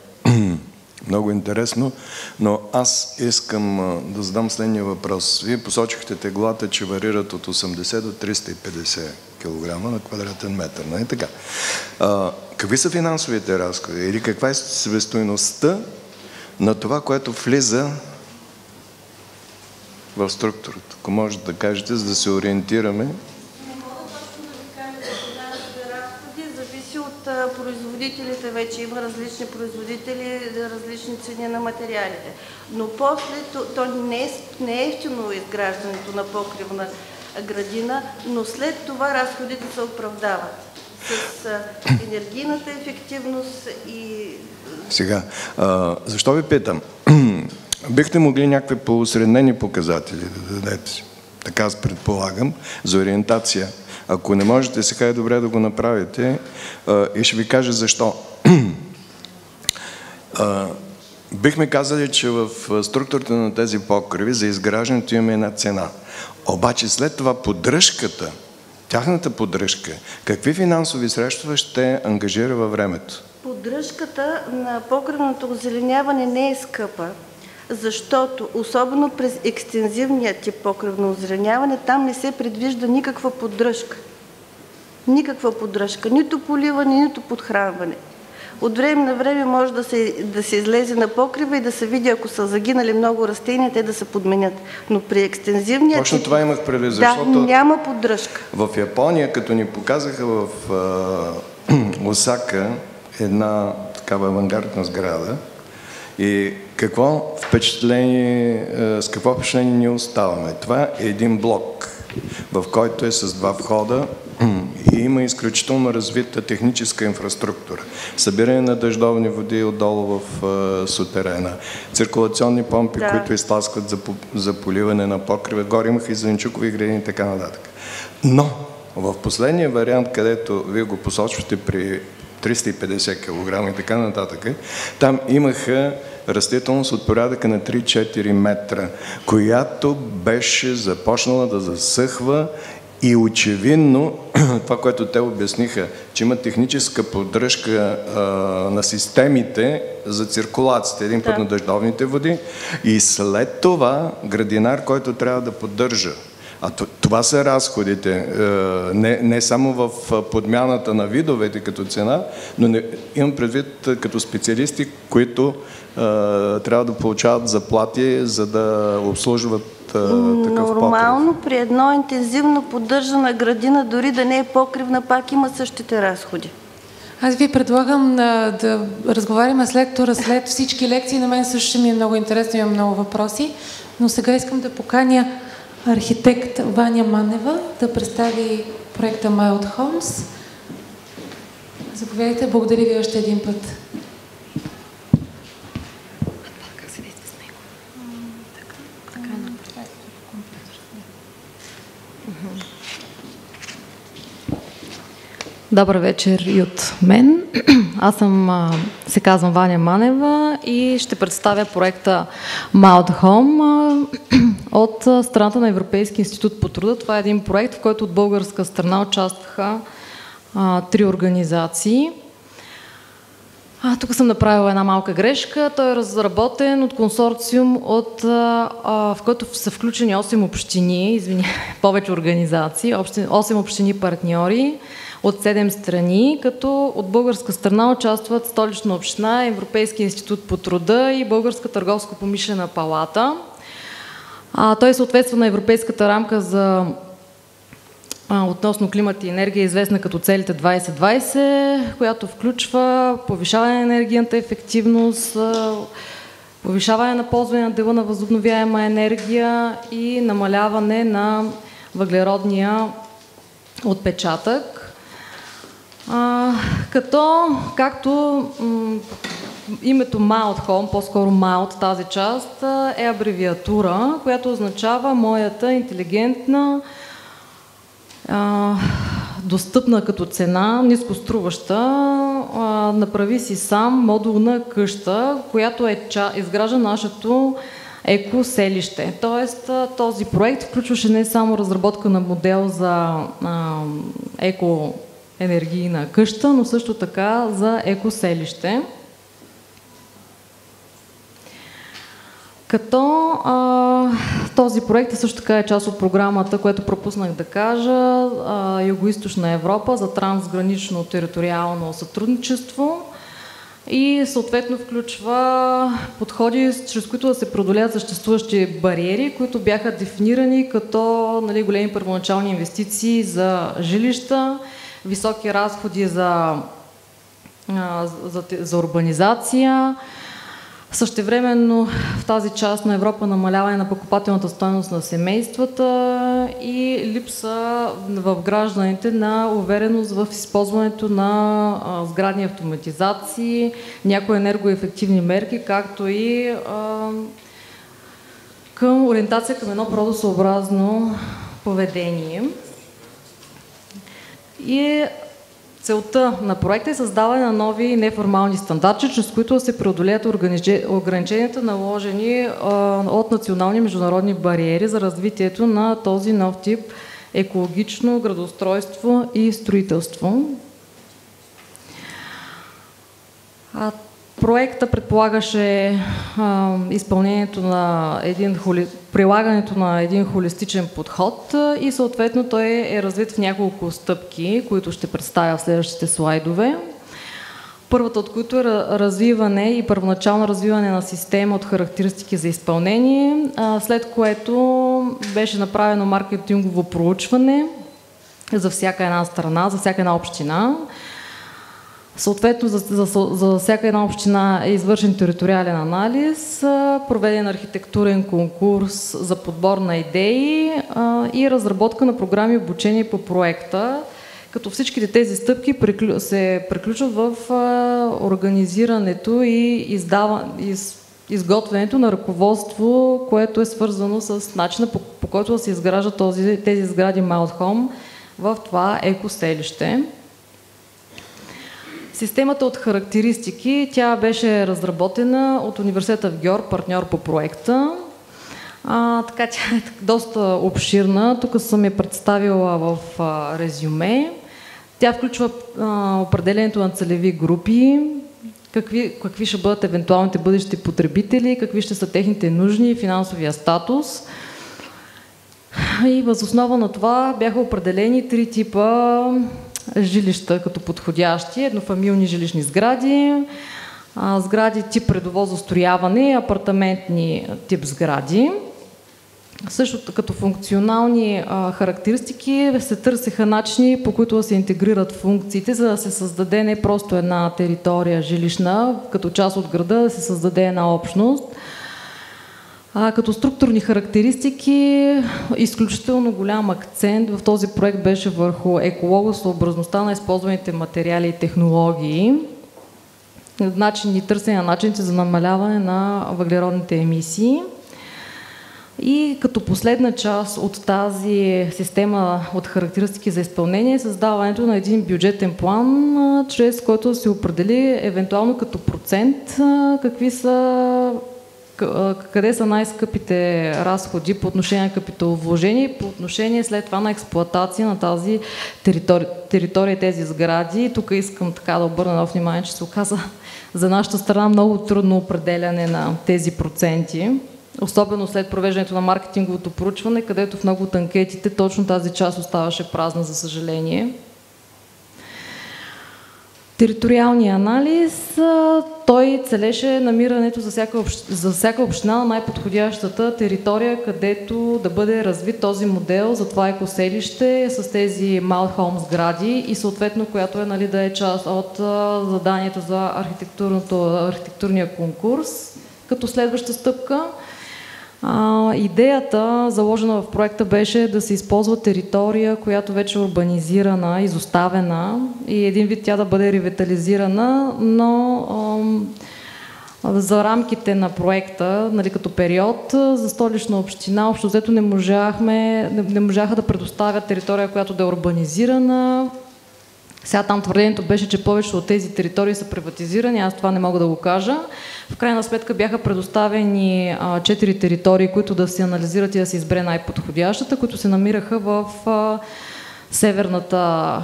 много интересно, но аз искам да задам следния въпрос. Вие посочихте теглата, че варират от 80 до 350 кг на квадратен метър, не е така? Какви са финансовите разходи или каква е себестойността на това, което влиза в структурата? Ако можете да кажете, за да се ориентираме. Производителите вече има различни производители, различни цени на материалите. Но после то не е ефтино изграждането на покривна градина, но след това разходите се оправдават с енергийната ефективност и... Сега, защо ви питам? Бихте могли някакви поусреднени показатели да дадете, така аз предполагам, за ориентация. Ако не можете, сега е добре да го направите и ще ви кажа защо. Бихме казали, че в структурата на тези покриви за изграждането имаме една цена. Обаче след това поддръжката, тяхната поддръжка, какви финансови средства ще ангажира във времето? Поддръжката на покривното озеленяване не е скъпа, защото особено през екстензивния тип покривно озеленяване там не се предвижда никаква поддръжка. Никаква поддръжка, нито поливане, нито подхранване. От време на време може да се излезе на покрива и да се види, ако са загинали много растения, те да се подменят. Но при екстензивния точно това имах предвид, защото няма поддръжка. В Япония, като ни показаха в Осака една такава авангардна сграда, и с какво впечатление ние оставаме? Това е един блок, в който е с два входа и има изключително развита техническа инфраструктура. Събиране на дъждовни води отдолу в сутерена, циркулационни помпи, които изтласкват за поливане на покрива, горе имаха и зеленчукови градини и така нататък. Но в последния вариант, където вие го посочвате при 350 кг и така нататък, там имаха растителност от порядъка на 3-4 метра, която беше започнала да засъхва и очевидно това, което те обясниха, че има техническа поддръжка на системите за циркулацията, един път на дъждовните води и след това градинар, който трябва да поддържа. А това са разходите, не само в подмяната на видовете като цена, но имам предвид като специалисти, които трябва да получават заплати, за да обслужват такъв покрив. Нормално при едно интензивно поддържана градина, дори да не е покривна, пак има същите разходи. Аз ви предлагам да разговаряме с лектора след всички лекции. На мен също ми е много интересно, имам много въпроси, но сега искам да поканя архитект Ваня Манева да представи проекта Mild Homes. Заповядайте, благодаря ви още един път. Добър вечер и от мен. Аз се казвам Ваня Манева и ще представя проекта Mild Home от страната на Европейския институт по труда. Това е един проект, в който от българска страна участваха 3 организации. Тук съм направила една малка грешка. Той е разработен от консорциум, в който са включени 8 общини, повече организации, 8 общини партньори от 7 страни, като от българска страна участват Столична община, Европейски институт по труда и Българска търговско-промишлена палата. Той съответства на европейската рамка относно климат и енергия, известна като целите 2020, която включва повишаване на енергийната ефективност, повишаване на ползване на дела на възобновяема енергия и намаляване на въглеродния отпечатък. Както името Mild Home, по-скоро Mild, тази част, е абревиатура, която означава моята интелигентна, достъпна като цена, нискоструваща, направи си сам модулна къща, която изгражда нашето екоселище. Тоест, този проект включваше не само разработка на модел за екоенергийна къща, но също така за екоселище. Като този проект също така е част от програмата, което пропуснах да кажа, Югоизточна Европа за трансгранично териториално сътрудничество и съответно включва подходи, чрез които да се преодолеят съществуващи бариери, които бяха дефинирани като големи първоначални инвестиции за жилища, високи разходи за урбанизация. Същевременно в тази част на Европа намаляване на покупателната стойност на семействата и липса в гражданите на увереност в използването на сградни автоматизации, някои енергоефективни мерки, както и към ориентация към едно природосъобразно поведение. И целта на проекта е създаване на нови неформални стандарти, чрез които да се преодолеят ограниченията, наложени от национални и международни бариери за развитието на този нов тип екологично градоустройство и строителство. Проекта предполагаше прилагането на един холистичен подход и съответно той е развит в няколко стъпки, които ще представя в следващите слайдове. Първата от които е развиване и първоначално развиване на система от характеристики за изпълнение, след което беше направено маркетингово проучване за всяка една страна, за всяка една община. Съответно, за всяка една община е извършен териториален анализ, проведен архитектурен конкурс за подбор на идеи и разработка на програми и обучение по проекта, като всичките тези стъпки се приключват в организирането и изготвянето на ръководство, което е свързано с начина по който да се изграждат тези сгради Mild Home в това екоселище. Системата от характеристики, тя беше разработена от университета в Гьор, партньор по проекта. Така тя е доста обширна. Тук съм я представила в резюме. Тя включва определението на целеви групи, какви ще бъдат евентуалните бъдещи потребители, какви ще са техните нужди и финансовия статус. И въз основа на това бяха определени 3 типа жилища като подходящи: еднофамилни жилищни сгради, сгради тип редово застрояване и апартаментни тип сгради. Също като функционални характеристики се търсеха начини, по които да се интегрират функциите, за да се създаде не просто една територия жилищна, като част от града, да се създаде една общност. Като структурни характеристики, изключително голям акцент в този проект беше върху екологосъобразността на използваните материали и технологии, търсене на начините за намаляване на въглеродните емисии. И като последна част от тази система от характеристики за изпълнение е създаването на един бюджетен план, чрез който се определи евентуално като процент къде са най-скъпите разходи по отношение на капиталовложение и по отношение след това на експлоатация на тази територия, тези сгради. Тук искам така да обърна внимание, че се оказа за нашата страна много трудно определяне на тези проценти. Особено след провеждането на маркетинговото проучване, където в много от анкетите точно тази част оставаше празна, за съжаление. Териториалният анализ, той целеше намирането за всяка община на най-подходящата територия, където да бъде развит този модел за това екоселище с тези малхолм сгради и съответно, която е, да е част от заданието за архитектурния конкурс. Като следваща стъпка, идеята, заложена в проекта, беше да се използва територия, която вече е урбанизирана, изоставена и един вид тя да бъде ревитализирана, но за рамките на проекта, като период, за Столична община общо взето не можаха да предоставят територия, която да е урбанизирана. Сега там твърдението беше, че повечето от тези територии са приватизирани, аз това не мога да го кажа. В крайна сметка бяха предоставени 4 територии, които да се анализират и да се избере най-подходящата, които се намираха в северната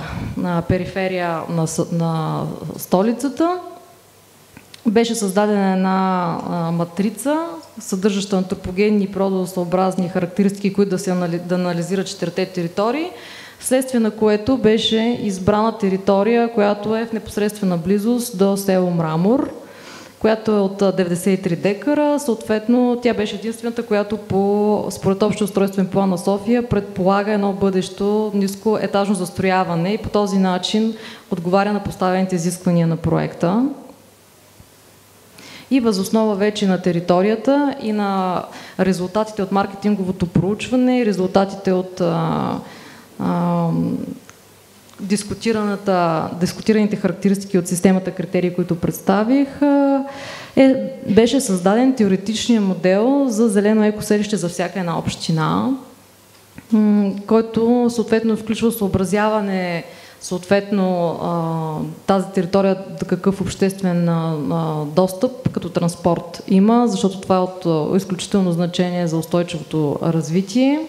периферия на столицата. Беше създадена една матрица, съдържаща антропогенни и природосъобразни характеристики, които да анализират 4-те територии, вследствие на което беше избрана територия, която е в непосредствена близост до село Мрамор, която е от 93 декара. Съответно, тя беше единствената, която според общия устройствен план на София предполага едно бъдещо ниско етажно застрояване и по този начин отговаря на поставените изисквания на проекта. И въз основа вече на територията и на резултатите от маркетинговото проучване, резултатите от дискутираните характеристики от системата критерии, които представих, беше създаден теоретичният модел за зелено екоселище за всяка една община, който съответно включва съобразяване тази територия какъв обществен достъп като транспорт има, защото това е от изключително значение за устойчивото развитие.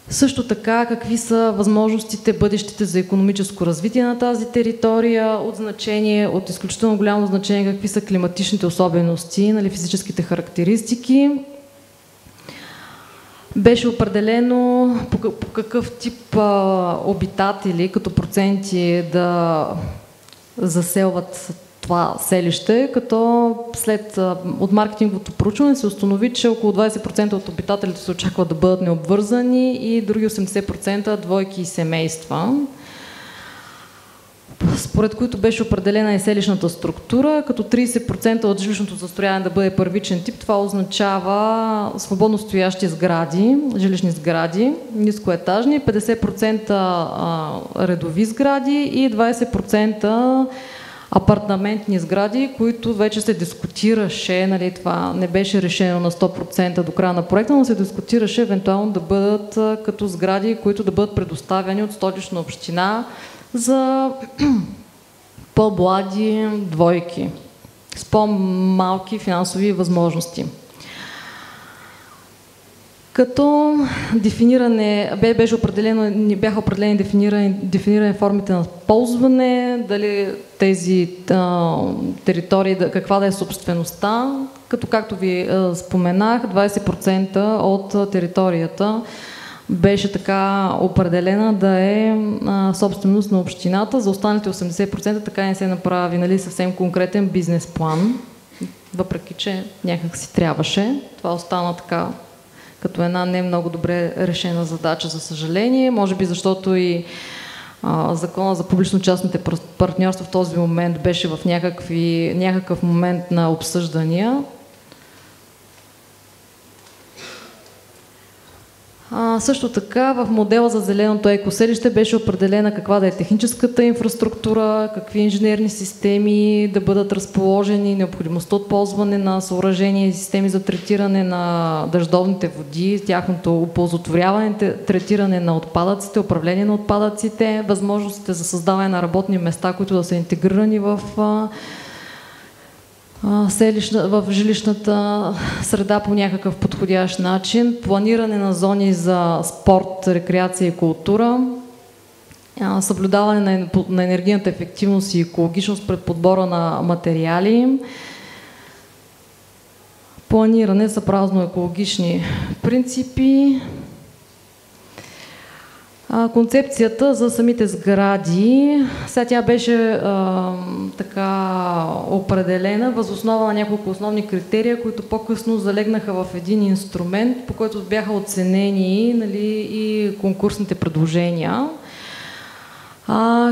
Също така, какви са възможностите, бъдещите за икономическо развитие на тази територия, от изключително голямо значение, какви са климатичните особености, физическите характеристики. Беше определено по какъв тип обитатели като проценти да заселват това селище, като от маркетинговото проучване се установи, че около 20% от обитателите се очакват да бъдат необвързани и други 80% двойки и семейства, според които беше определена и селищната структура, като 30% от жилищното застрояване да бъде първичен тип. Това означава свободно стоящи сгради, жилищни сгради, нискоетажни, 50% редови сгради и 20% апартаментни сгради, които вече се дискутираше, това не беше решено на 100% до края на проекта, но се дискутираше евентуално да бъдат като сгради, които да бъдат предоставени от Столична община за по-млади двойки с по-малки финансови възможности. Като бяха определени дефинирани формите на ползване, дали тези територии, каква да е собствеността, като както ви споменах, 20% от територията беше така определена да е собственост на общината. За останалите 80% така не се направи съвсем конкретен бизнес план, въпреки че някак си трябваше. Това остана така като една не много добре решена задача, за съжаление. Може би защото и закона за публично-частните партньорства в този момент беше в някакъв момент на обсъждания. Също така в модела за зеленото екоселище беше определена каква да е техническата инфраструктура, какви инженерни системи да бъдат разположени, необходимостта от ползване на съоръжения и системи за третиране на дъждовните води, тяхното оползотворяване, третиране на отпадъците, управление на отпадъците, възможностите за създаване на работни места, които да са интегрирани в жилищната среда по някакъв подходящ начин, планиране на зони за спорт, рекреация и култура, съблюдаване на енергийната ефективност и екологичност пред подбора на материали, планиране съобразно екологични принципи. Концепцията за самите сгради, сега тя беше така определена въз основа на няколко основни критерия, които по-късно залегнаха в един инструмент, по който бяха оценени и конкурсните предложения.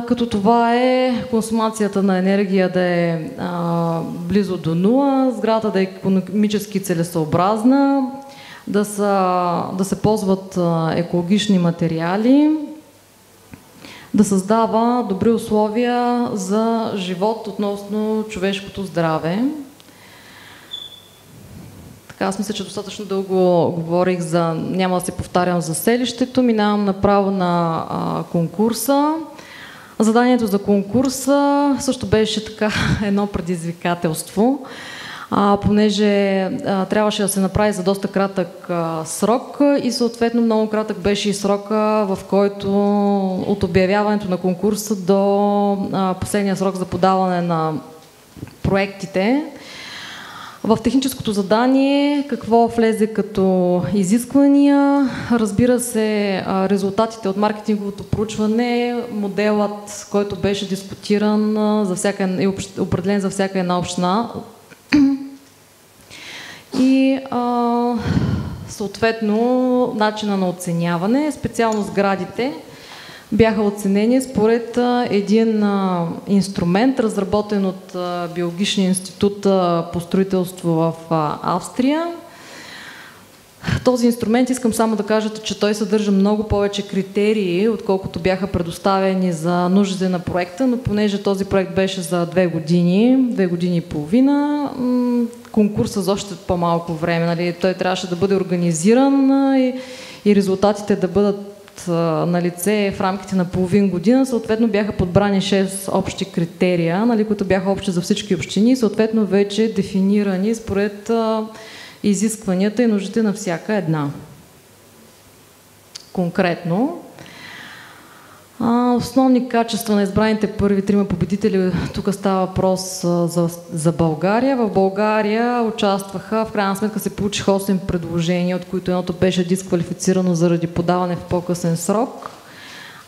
Като това е консумацията на енергия да е близо до 0, сградата да е икономически целесъобразна, да се ползват екологични материали, да създава добри условия за живот относно човешкото здраве. Така, аз мисля, че достатъчно дълго говорих няма да се повтарям за селището, минавам направо на конкурса. Заданието за конкурса също беше така едно предизвикателство, понеже трябваше да се направи за доста кратък срок и съответно много кратък беше и срока, в който от обявяването на конкурса до последния срок за подаване на проектите. В техническото задание какво влезе като изисквания? Разбира се, резултатите от маркетинговото проучване, моделът, който беше дискутиран и определен за всяка една община, и съответно начина на оценяване, специално сградите, бяха оценени според един инструмент, разработен от Биологичния институт по строителство в Австрия. Този инструмент, искам само да кажа, че той съдържа много повече критерии, отколкото бяха предоставени за нуждите на проекта, но понеже този проект беше за 2 години и половина, конкурса за още по-малко време. Той трябваше да бъде организиран и резултатите да бъдат на лице в рамките на половин година. Съответно бяха подбрани 6 общи критерия, които бяха общи за всички общини, съответно вече дефинирани според изискванията и нуждите на всяка една. Конкретно, основни качества на избраните първи 3 победители, тук става въпрос за България. В България участваха, в крайна сметка се получиха 8 предложения, от които едното беше дисквалифицирано заради подаване в по-късен срок.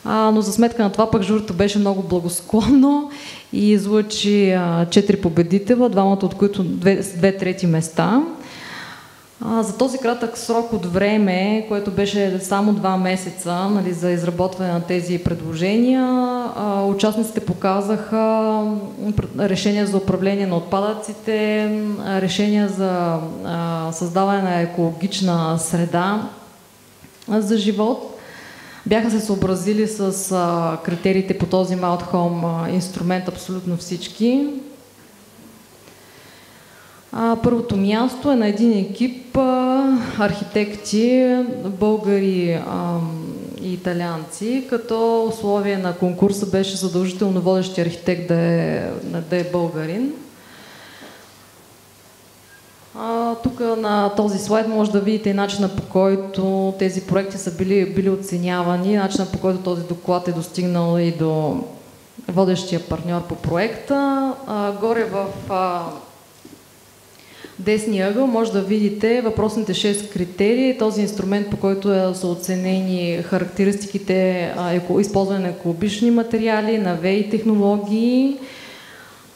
Но за сметка на това пък журито беше много благосклонно и излъчи 4 победителя, 2 от които 2 трети места. За този кратък срок от време, което беше само 2 месеца за изработване на тези предложения, участниците показаха решения за управление на отпадъците, решения за създаване на екологична среда за живот. Бяха се съобразили с критериите по този Mount Home инструмент абсолютно всички. Първото място е на един екип архитекти, българи и и италианци, като условие на конкурса беше задължително водещия архитект да е българин. Тук на този слайд може да видите и начина, по който тези проекти са били оценявани, начина, по който този доклад е достигнал и до водещия партньор по проекта. Горе в десния ъгъл може да видите въпросните 6 критерии, този инструмент, по който са оценени характеристиките, използване на екологични материали, на ВЕИ технологии,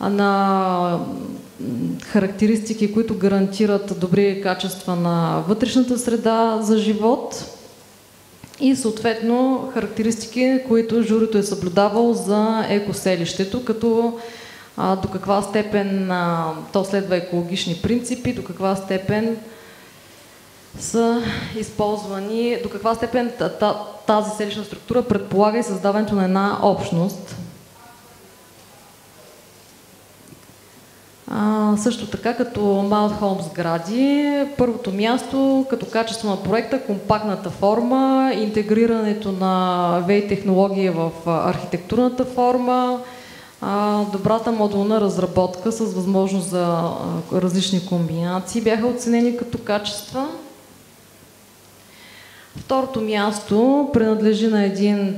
на характеристики, които гарантират добри качества на вътрешната среда за живот и съответно характеристики, които журито е съблюдавало за екоселището, като до каква степен то следва екологични принципи, до каква степен са използвани, до каква степен тази селищна структура предполага и създаването на една общност. Също така като Mount Holmes сгради, първото място като качество на проекта, компактната форма, интегрирането на ВЕИ технологии в архитектурната форма, добрата модулна разработка с възможност за различни комбинации бяха оценени като качества. Второто място принадлежи на един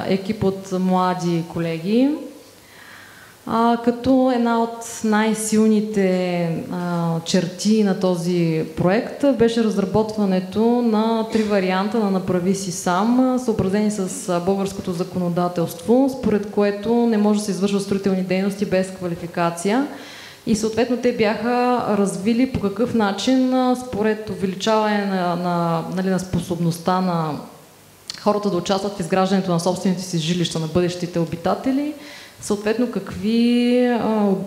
екип от млади колеги, като една от най-силните черти на този проект беше разработването на 3 варианта на направи си сам, съобразени с българското законодателство, според което не може да се извършват строителни дейности без квалификация. И съответно те бяха развили по какъв начин, според увеличаване на способността на хората да участват в изграждането на собствените си жилища на бъдещите обитатели, съответно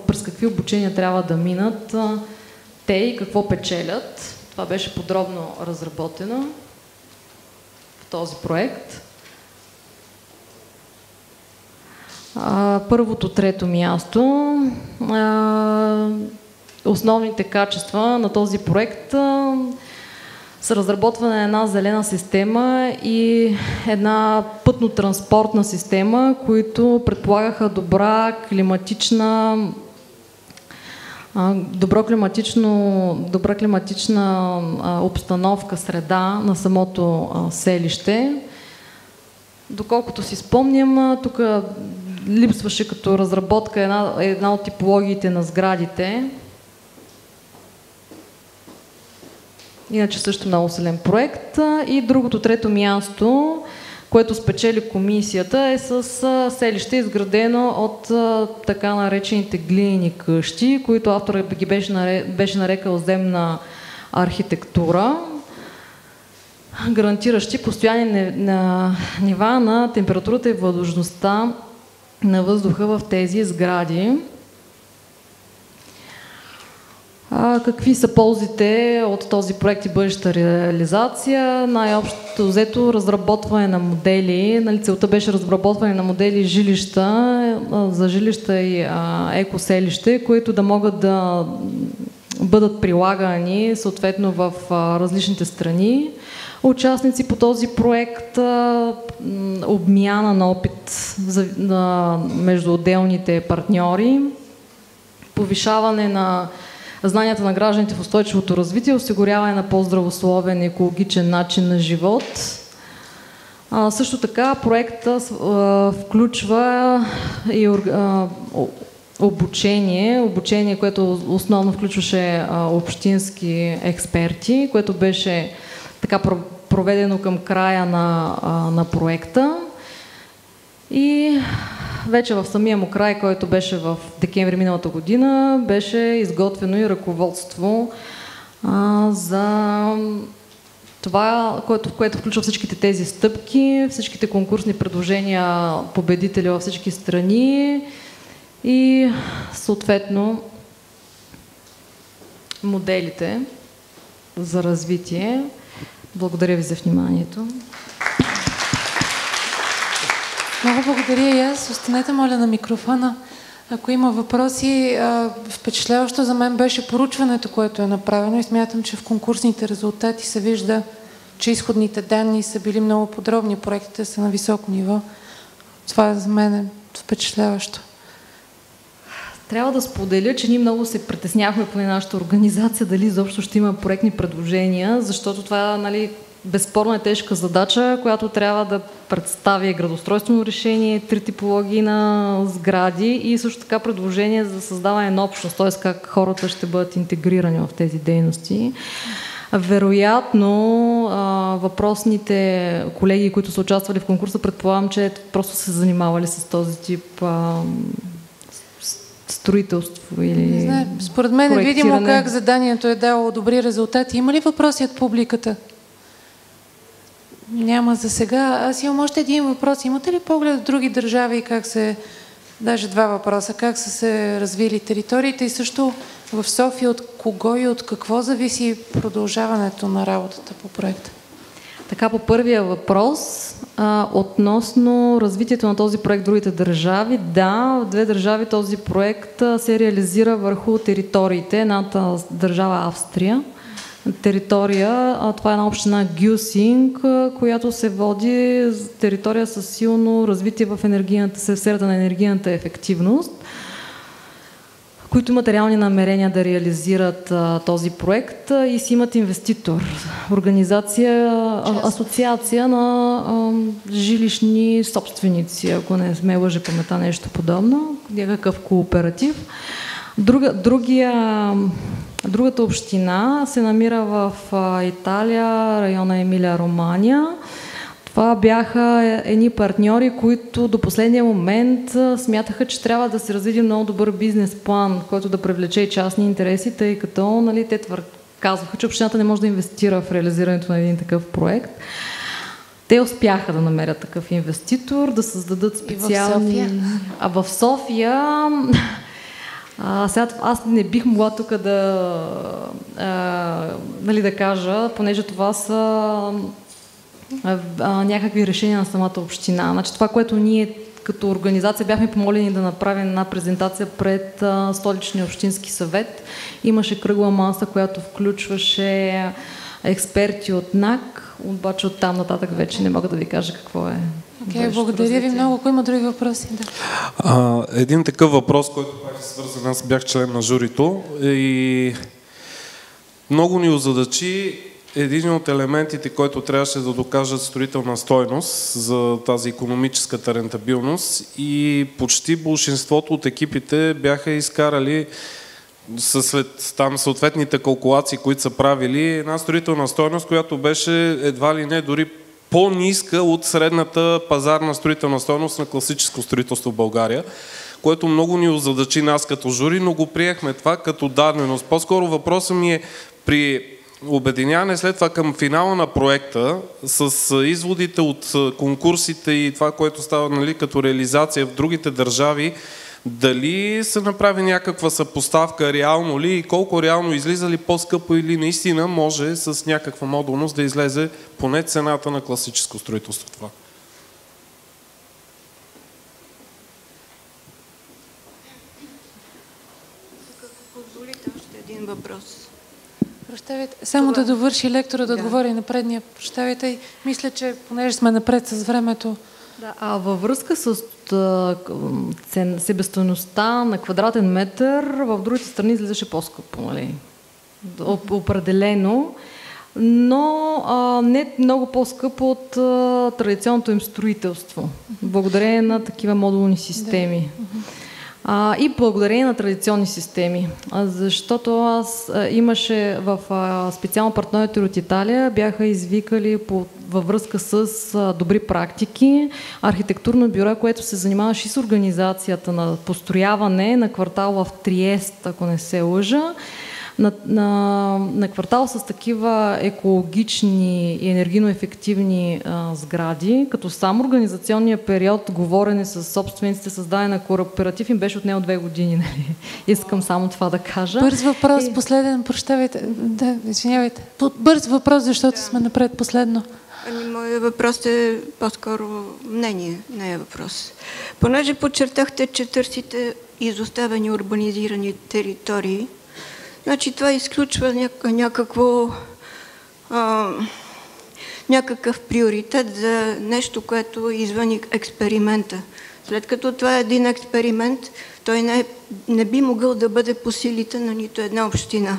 през какви обучения трябва да минат те и какво печелят. Това беше подробно разработено в този проект. Първото, трето място. Основните качества на този проект с разработване на една зелена система и една пътно-транспортна система, които предполагаха добра климатична обстановка, среда на самото селище. Доколкото си спомням, тук липсваше като разработка една от типологиите на сградите. Иначе също много силен проект. И другото, трето място, което спечели комисията, е с селище, изградено от така наречените глинени къщи, които авторът ги беше нарекал земна архитектура, гарантиращи постоянни нива на температурата и влажността на въздуха в тези сгради. Какви са ползите от този проект и бъдеща реализация? Най-общо взето разработване на модели. Целта беше разработване на модели за жилища и екоселище, които да могат да бъдат прилагани съответно в различните страни. Участници по този проект, обмяна на опит между отделните партньори, повишаване на знанията на гражданите в устойчивото развитие, осигуряване на по-здравословен и екологичен начин на живот. Също така проекта включва и обучение, което основно включваше общински експерти, което беше така проведено към края на проекта. И вече в самия му край, който беше в декември миналата година, беше изготвено и ръководство за това, което включва всичките тези стъпки, всичките конкурсни предложения, победители във всички страни и съответно моделите за развитие. Благодаря ви за вниманието. Много благодаря и аз. Останете, моля, на микрофона. Ако има въпроси, впечатляващо за мен беше поручването, което е направено и смятам, че в конкурсните резултати се вижда, че изходните данни са били много подробни, проектите са на високо ниво. Това за мен е впечатляващо. Трябва да споделя, че ние много се притеснявахме по нашата организация дали изобщо ще има проектни предложения, защото това, нали, безспорно е тежка задача, която трябва да представи градоустройствено решение, 3 типологии на сгради и също така предложение за създаване на общност, т.е. как хората ще бъдат интегрирани в тези дейности. Вероятно, въпросните колеги, които са участвали в конкурса, предполагам, че просто се занимавали с този тип строителство или не знае, според мен е видимо как заданието е дало добри резултати. Има ли въпроси от публиката? Няма за сега. Аз имам още един въпрос. Имате ли поглед в други държави и как се... Даже 2 въпроса. Как са се развили териториите и също в София от кого и от какво зависи продължаването на работата по проекта? Така, по първия въпрос, относно развитието на този проект в другите държави, да, в 2 държави този проект се реализира върху териториите. Едната държава Австрия, територия, това е една община Гюсинг, която се води територия с силно развитие в сферата на енергийната ефективност, които имат реални намерения да реализират този проект и си имат инвеститор, асоциация на жилищни собственици, ако не сме лъже памета, нещо подобно, някакъв кооператив. Другата община се намира в Италия, района Емилия Романия. Това бяха едни партньори, които до последния момент смятаха, че трябва да се развиди много добър бизнес план, който да привлече и частни интереси, тъй като, нали, те казваха, че общината не може да инвестира в реализирането на един такъв проект. Те успяха да намерят такъв инвеститор, да създадат специални... А в София... Сега аз не бих могла тук да кажа, понеже това са някакви решения на самата община. Значи това, което ние като организация бяхме помолени да направим една презентация пред Столичния общински съвет. Имаше кръгла маса, която включваше експерти от НАК, обаче оттам нататък вече не мога да ви кажа какво е. Благодаря ви много. Ако има други въпроси? Да. Един такъв въпрос, който пак е свързан, аз бях член на журито и много ни озадачи един от елементите, който трябваше да докажат строителна стойност за тази икономическата рентабилност и почти большинството от екипите бяха изкарали след там съответните калкулации, които са правили, една строителна стойност, която беше едва ли не дори по-ниска от средната пазарна строителна стойност на класическо строителство в България, което много ни озадачи нас като жури, но го приехме това като даденост. По-скоро въпросът ми е при обединяване след това към финала на проекта с изводите от конкурсите и това, което става, нали, като реализация в другите държави, дали се направи някаква съпоставка реално ли и колко реално излиза ли по-скъпо или наистина може с някаква модулност да излезе поне цената на класическо строителство това? Ако позволите още един въпрос. Прощавайте. Само да довърши лектора, да отговори на предния. Прощавайте. Мисля, че понеже сме напред с времето. Да, във връзка с себестойността на квадратен метър, в другите страни излизаше по-скъпо, нали? Определено, но не много по-скъпо от традиционното им строителство, благодарение на такива модулни системи. И благодарение на традиционни системи, защото аз имаше в специално партньорите от Италия бяха извикали във връзка с добри практики архитектурно бюро, което се занимаваше с организацията на построяване на квартал в Триест, ако не се лъжа, на квартал с такива екологични и енергийно ефективни сгради, като сам организационния период, говорене с собствениците, създаване на кооператив им беше отнело 2 години. Нали? Искам само това да кажа. Бърз въпрос, последен, прощавайте. Да, извинявайте. Бърз въпрос, защото сме напред последно. Моят въпрос е по-скоро мнение, не е въпрос. Понеже подчертахте, че търсите изоставени урбанизирани територии, значи това изключва някакво някакъв приоритет за нещо, което е извън експеримента. След като това е един експеримент, той не би могъл да бъде по силите на нито една община.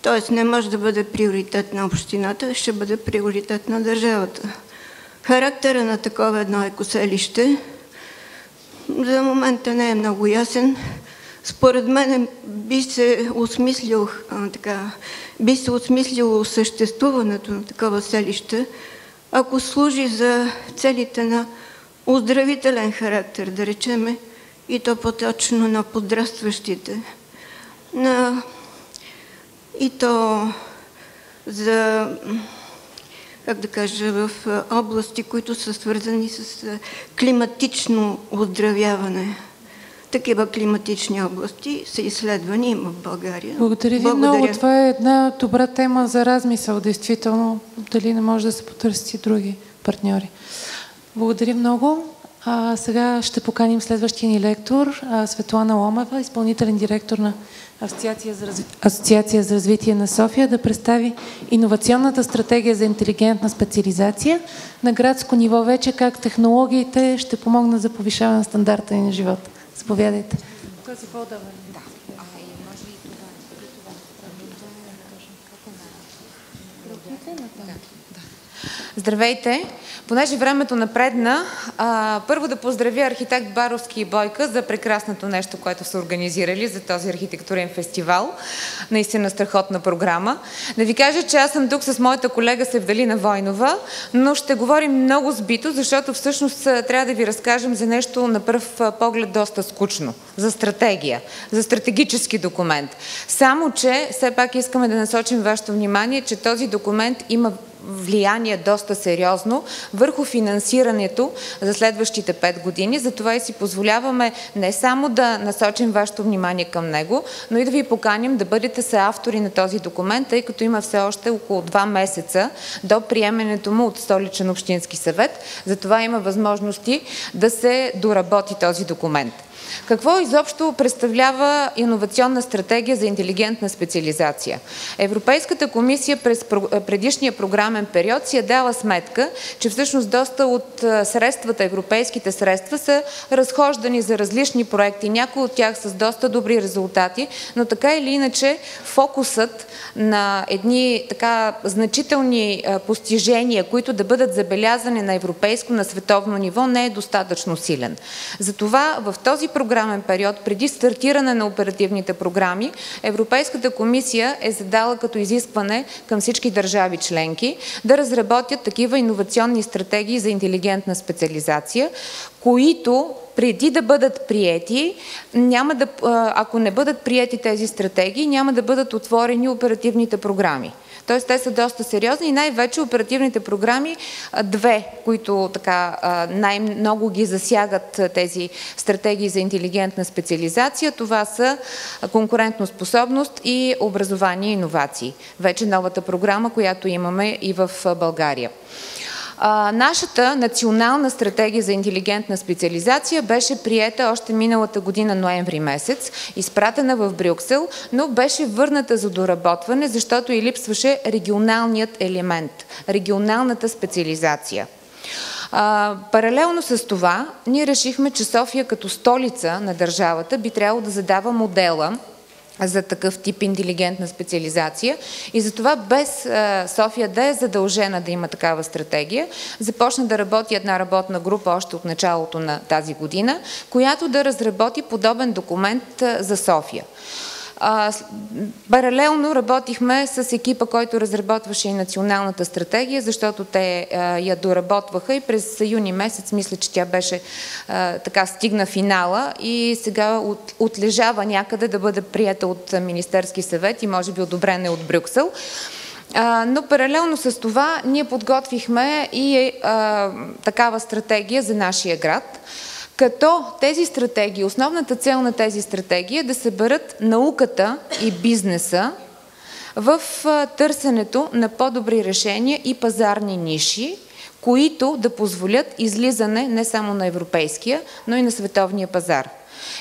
Тоест не може да бъде приоритет на общината, ще бъде приоритет на държавата. Характера на такова едно екоселище за момента не е много ясен. Според мен би се осмислило съществуването на такова селище, ако служи за целите на оздравителен характер, да речеме, и то по-точно на подрастващите. И то за, как да кажа, в области, които са свързани с климатично оздравяване. Такива климатични области са изследвани има в България. Благодаря ви много. Това е една добра тема за размисъл, действително. Дали не може да се потърсят и други партньори. Благодаря много. Сега ще следващия ни лектор, Светлана Ломева, изпълнителен директор на Асоциация за развитие на София, да представи иновационната стратегия за интелигентна специализация на градско ниво вече, как технологиите ще помогнат за повишаване на стандарта на живота. Заповядайте. Здравейте! Понеже времето напредна, първо да поздравя архитект Баровски и Бойка за прекрасното нещо, което са организирали за този архитектурен фестивал. Наистина страхотна програма. Да ви кажа, че аз съм тук с моята колега Севдалина Войнова, но ще говорим много сбито, защото всъщност трябва да ви разкажем за нещо на пръв поглед доста скучно. За стратегия, за стратегически документ. Само, че все пак искаме да насочим вашето внимание, че този документ има влияние доста сериозно върху финансирането за следващите 5 години. Затова и си позволяваме не само да насочим вашето внимание към него, но и да ви поканим да бъдете съавтори на този документ, тъй като има все още около 2 месеца до приемането му от Столичен общински съвет. Затова има възможности да се доработи този документ. Какво изобщо представлява иновационна стратегия за интелигентна специализация? Европейската комисия през предишния програмен период си е дала сметка, че всъщност доста от средствата, европейските средства, са разхождани за различни проекти, някои от тях с доста добри резултати, но така или иначе фокусът на едни така значителни постижения, които да бъдат забелязани на европейско, на световно ниво, не е достатъчно силен. Затова в този програмен период, преди стартиране на оперативните програми, Европейската комисия е задала като изискване към всички държави членки да разработят такива иновационни стратегии за интелигентна специализация, които преди да бъдат приети, ако не бъдат приети тези стратегии, няма да бъдат отворени оперативните програми. Тоест, те са доста сериозни и най-вече оперативните програми, две, които така най-много ги засягат тези стратегии за интелигентна специализация, това са конкурентоспособност и образование и иновации. Вече новата програма, която имаме и в България. Нашата национална стратегия за интелигентна специализация беше приета още миналата година ноември месец, изпратена в Брюксел, но беше върната за доработване, защото и липсваше регионалният елемент, регионалната специализация. Паралелно с това, ние решихме, че София като столица на държавата би трябвало да задава модела за такъв тип интелигентна специализация и затова без София да е задължена да има такава стратегия, започна да работи една работна група още от началото на тази година, която да разработи подобен документ за София. Паралелно работихме с екипа, който разработваше и националната стратегия, защото те я доработваха и през юни месец, мисля, че тя беше така стигна финала и сега отлежава някъде да бъде приета от Министерски съвет и може би одобрена от Брюксел. Но паралелно с това ние подготвихме и такава стратегия за нашия град. Като тези стратегии, основната цел на тези стратегии е да съберат науката и бизнеса в търсенето на по-добри решения и пазарни ниши, които да позволят излизане не само на европейския, но и на световния пазар.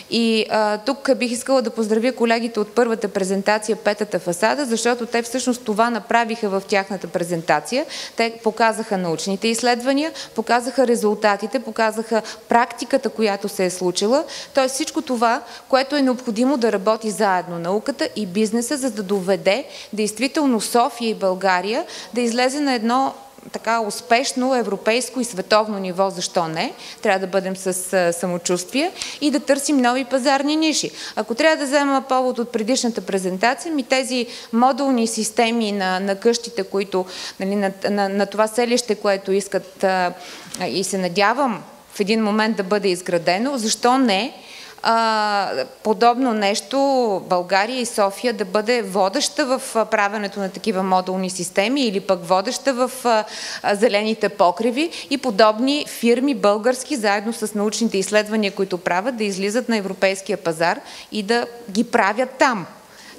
И тук бих искала да поздравя колегите от първата презентация, петата фасада, защото те всъщност това направиха в тяхната презентация. Те показаха научните изследвания, показаха резултатите, показаха практиката, която се е случила. Тоест всичко това, което е необходимо да работи заедно науката и бизнеса, за да доведе действително София и България да излезе на едно така успешно европейско и световно ниво, защо не? Трябва да бъдем с самочувствие и да търсим нови пазарни ниши. Ако трябва да взема повод от предишната презентация, тези модулни системи на къщите, които на това селище, което искат и се надявам в един момент да бъде изградено, защо не? Подобно нещо България и София да бъде водеща в правенето на такива модулни системи или пък водеща в зелените покриви и подобни фирми български, заедно с научните изследвания, които правят, да излизат на европейския пазар и да ги правят там.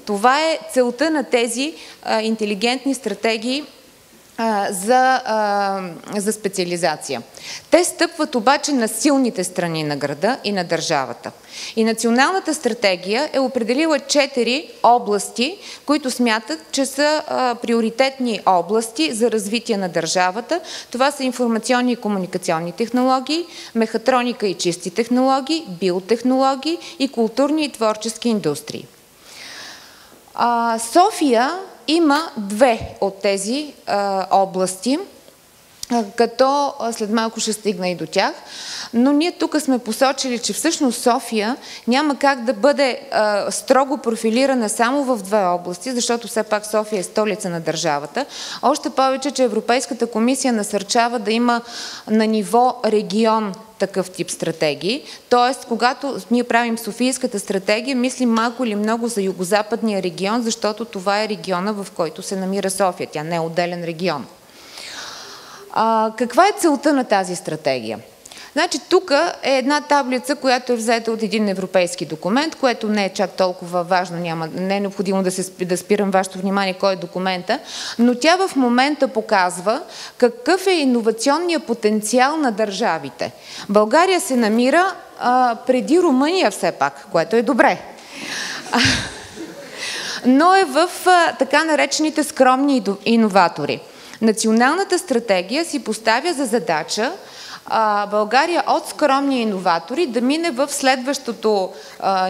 Това е целта на тези интелигентни стратегии за специализация. Те стъпват обаче на силните страни на града и на държавата. И националната стратегия е определила 4 области, които смятат, че са приоритетни области за развитие на държавата. Това са информационни и комуникационни технологии, мехатроника и чисти технологии, биотехнологии и културни и творчески индустрии. София има 2 от тези области, като след малко ще стигна и до тях, но ние тук сме посочили, че всъщност София няма как да бъде строго профилирана само в 2 области, защото все пак София е столица на държавата. Още повече, че Европейската комисия насърчава да има на ниво регион такъв тип стратегии. Тоест, когато ние правим Софийската стратегия, мислим малко или много за югозападния регион, защото това е региона, в който се намира София. Тя не е отделен регион. Каква е целта на тази стратегия? Значи тук е една таблица, която е взета от един европейски документ, което не е чак толкова важно, не е необходимо да спирам вашето внимание кой е документа, но тя в момента показва какъв е иновационният потенциал на държавите. България се намира преди Румъния все пак, което е добре. Но е в така наречените скромни иноватори. Националната стратегия си поставя за задача България от скромни иноватори да мине в следващото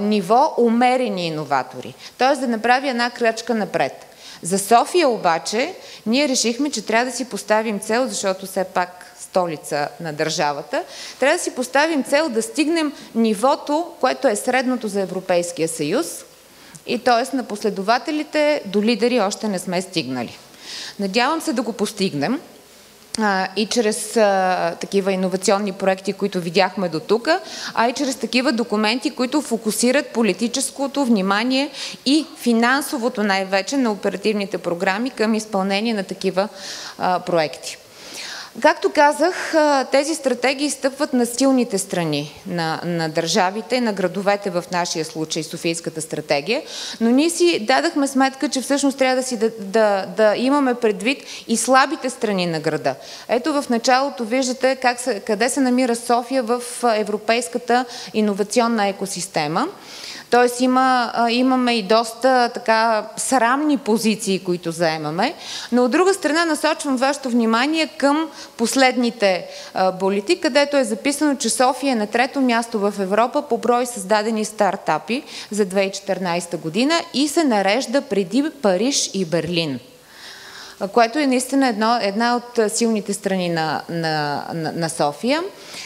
ниво умерени иноватори. Т.е. да направи една крачка напред. За София обаче ние решихме, че трябва да си поставим цел, защото все пак столица на държавата, трябва да си поставим цел да стигнем нивото, което е средното за Европейския съюз, и т.е. на последователите до лидери още не сме стигнали. Надявам се да го постигнем и чрез такива иновационни проекти, които видяхме до тук, а и чрез такива документи, които фокусират политическото внимание и финансовото най-вече на оперативните програми към изпълнение на такива проекти. Както казах, тези стратегии стъпват на силните страни на държавите, на градовете, в нашия случай Софийската стратегия, но ние си дадахме сметка, че всъщност трябва да имаме предвид и слабите страни на града. Ето в началото виждате къде се намира София в европейската иновационна екосистема. Тоест имаме и доста така срамни позиции, които заемаме, но от друга страна насочвам вашето внимание към последните булети, където е записано, че София е на 3-то място в Европа по брой създадени стартапи за 2014 година и се нарежда преди Париж и Берлин, което е наистина една от силните страни на София.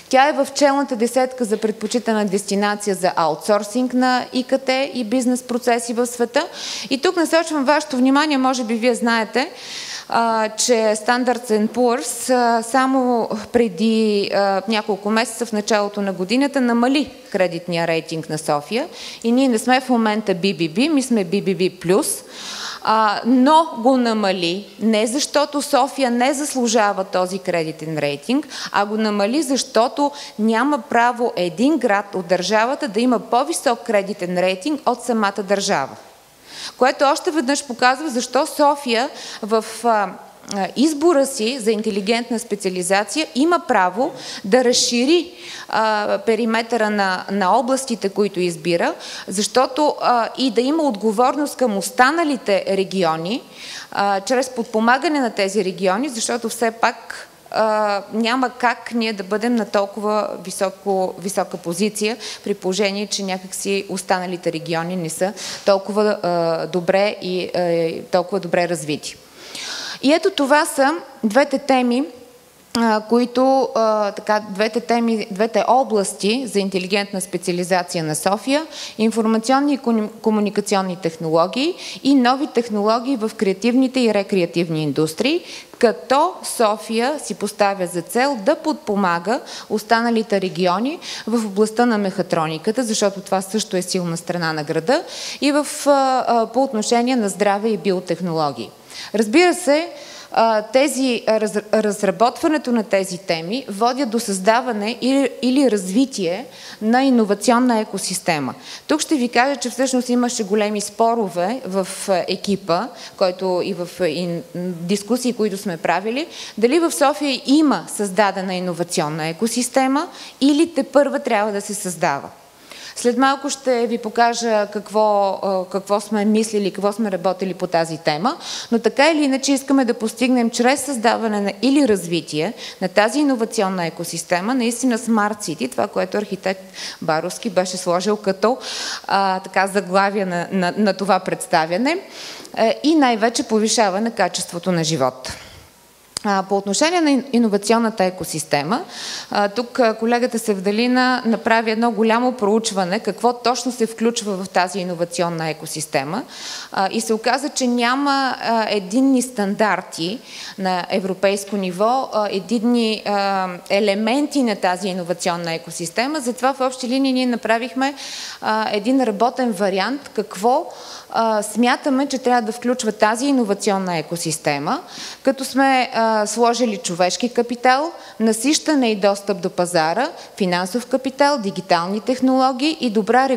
Тя е в челната десетка за предпочитана дестинация за аутсорсинг на ИКТ и бизнес процеси в света. И тук насочвам вашето внимание, може би вие знаете, че Standard & Poor's само преди няколко месеца в началото на годината намали кредитния рейтинг на София и ние не сме в момента BBB, ми сме BBB+, но го намали не защото София не заслужава този кредитен рейтинг, а го намали защото няма право един град от държавата да има по-висок кредитен рейтинг от самата държава. Което още веднъж показва защо София в избора си за интелигентна специализация има право да разшири периметъра на областите, които избира, защото и да има отговорност към останалите региони, чрез подпомагане на тези региони, защото все пак няма как ние да бъдем на толкова висока позиция, при положение, че някакси останалите региони не са толкова добре и толкова добре развити. И ето това са двете теми, двете области за интелигентна специализация на София: информационни и комуникационни технологии и нови технологии в креативните и рекреативни индустрии, като София си поставя за цел да подпомага останалите региони в областта на мехатрониката, защото това също е силна страна на града, и по отношение на здраве и биотехнологии. Разбира се, разработването на тези теми водят до създаване или развитие на иновационна екосистема. Тук ще ви кажа, че всъщност имаше големи спорове в екипа, който и в дискусии, които сме правили, дали в София има създадена иновационна екосистема или тепърва трябва да се създава. След малко ще ви покажа какво сме мислили, какво сме работили по тази тема, но така или иначе искаме да постигнем чрез създаване или развитие на тази иновационна екосистема, наистина Smart City, това, което архитект Баровски беше сложил като заглавие на това представяне, и най-вече повишаване качеството на живота. По отношение на иновационната екосистема, тук колегата Севдалина направи едно голямо проучване какво точно се включва в тази иновационна екосистема, и се оказа, че няма единни стандарти на европейско ниво, единни елементи на тази иновационна екосистема. Затова в общи линии ние направихме един работен вариант какво смятаме, че трябва да включва тази иновационна екосистема, като сме сложили човешки капитал, насищане и достъп до пазара, финансов капитал, дигитални технологии и добра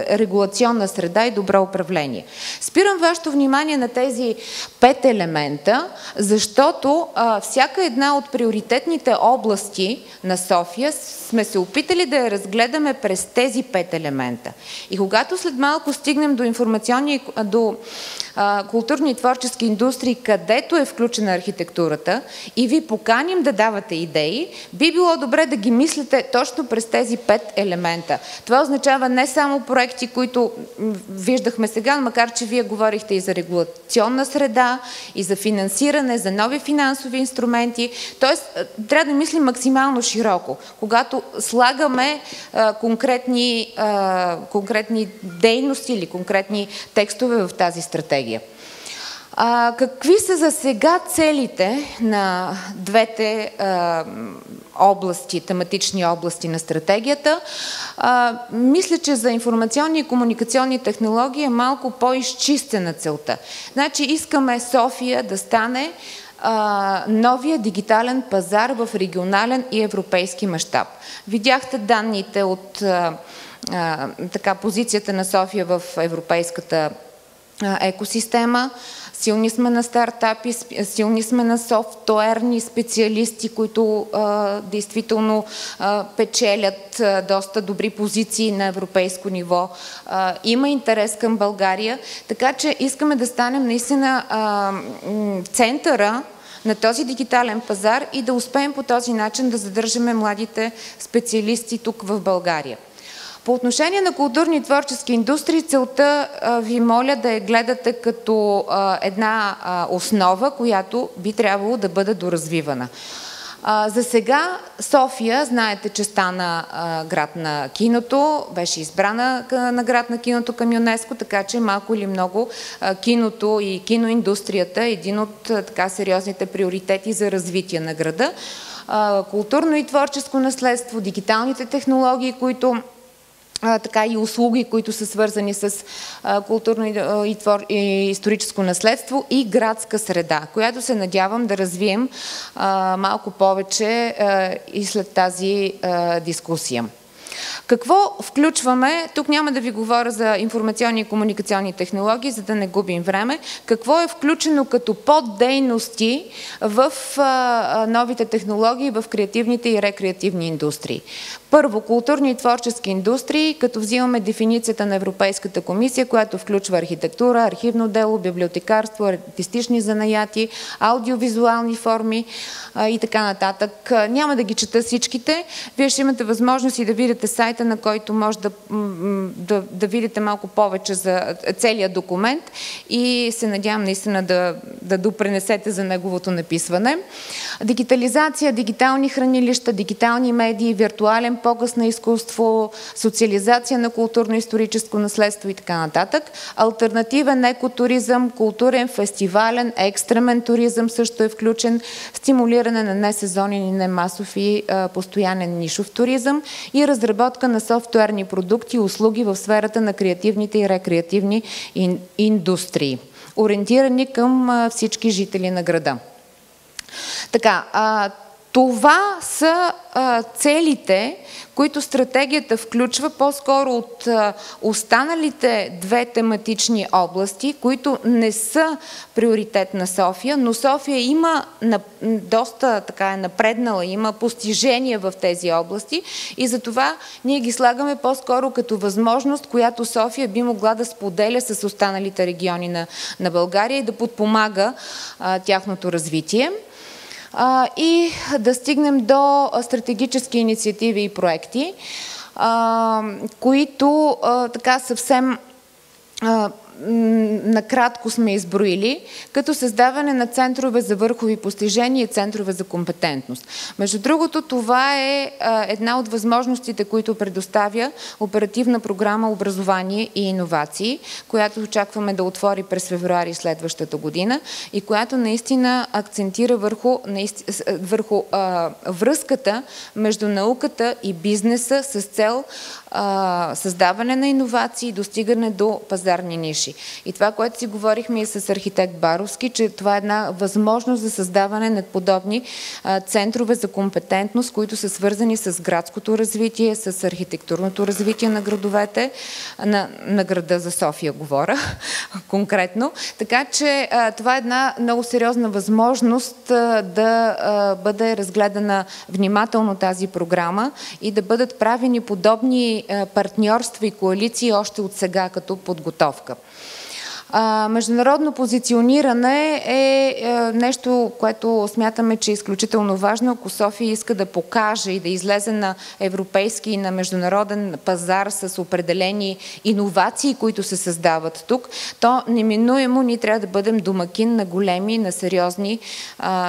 регулационна среда и добро управление. Спирам вашето внимание на тези 5 елемента, защото всяка една от приоритетните области на София сме се опитали да я разгледаме през тези 5 елемента. И когато след малко стигнем до културни и творчески индустрии, където е включена архитектурата, и ви поканим да давате идеи, би било добре да ги мислите точно през тези 5 елемента. Това означава не само проекти, които виждахме сега, макар че вие говорихте и за регулационна среда, и за финансиране, за нови финансови инструменти. Тоест, трябва да мислим максимално широко, когато слагаме конкретни дейности или конкретни текстове в тази стратегия. Какви са за сега целите на двете тематични области на стратегията? Мисля, че за информационни и комуникационни технологии е малко по-изчистена целта. Значи искаме София да стане новия дигитален пазар в регионален и европейски мащаб. Видяхте данните от позицията на София в европейската екосистема. Силни сме на стартапи, силни сме на софтуерни специалисти, които действително печелят доста добри позиции на европейско ниво. Има интерес към България, така че искаме да станем наистина центъра на този дигитален пазар и да успеем по този начин да задържаме младите специалисти тук в България. По отношение на културни и творчески индустрии, целта ви моля да я гледате като една основа, която би трябвало да бъде доразвивана. За сега София, знаете, че стана град на киното, беше избрана на град на киното към ЮНЕСКО, така че малко или много киното и киноиндустрията е един от сериозните приоритети за развитие на града. Културно и творческо наследство, дигиталните технологии, които и услуги, които са свързани с културно и историческо наследство, и градска среда, която се надявам да развием малко повече и след тази дискусия. Какво включваме? Тук няма да ви говоря за информационни и комуникационни технологии, за да не губим време. Какво е включено като поддейности в новите технологии в креативните и рекреативни индустрии? Първо, културни и творчески индустрии, като взимаме дефиницията на Европейската комисия, която включва архитектура, архивно дело, библиотекарство, артистични занаяти, аудиовизуални форми и така нататък. Няма да ги чета всичките. Вие ще имате възможност и да видите сайта, на който може да видите малко повече за целият документ и се надявам наистина да допренесете за неговото написване. Дигитализация, дигитални хранилища, дигитални медии, виртуален показ на изкуство, социализация на културно-историческо наследство и така нататък. Алтернативен екотуризъм, културен, фестивален, екстремен туризъм също е включен, стимулиране на несезонен и немасов и постоянен нишов туризъм и разработка на софтуерни продукти и услуги в сферата на креативните и рекреативни индустрии, ориентирани към всички жители на града. Така, това са целите, които стратегията включва по-скоро от останалите две тематични области, които не са приоритет на София, но София има доста така напреднала, има постижения в тези области и затова ние ги слагаме по-скоро като възможност, която София би могла да споделя с останалите региони на България и да подпомага тяхното развитие. И да стигнем до стратегически инициативи и проекти, които така съвсем накратко сме изброили, като създаване на центрове за върхови постижения и центрове за компетентност. Между другото, това е една от възможностите, които предоставя Оперативна програма Образование и иновации, която очакваме да отвори през февруари следващата година и която наистина акцентира върху връзката между науката и бизнеса с цел създаване на иновации и достигане до пазарни ниши. И това, което си говорихме и с архитект Баровски, че това е една възможност за създаване на подобни центрове за компетентност, които са свързани с градското развитие, с архитектурното развитие на градовете, на града за София говоря конкретно. Така че това е една много сериозна възможност да бъде разгледана внимателно тази програма и да бъдат правени подобни партньорства и коалиции още от сега като подготовка. Международно позициониране е нещо, което смятаме, че е изключително важно. Ако София иска да покаже и да излезе на европейски и на международен пазар с определени иновации, които се създават тук, то неминуемо ние трябва да бъдем домакин на големи, на сериозни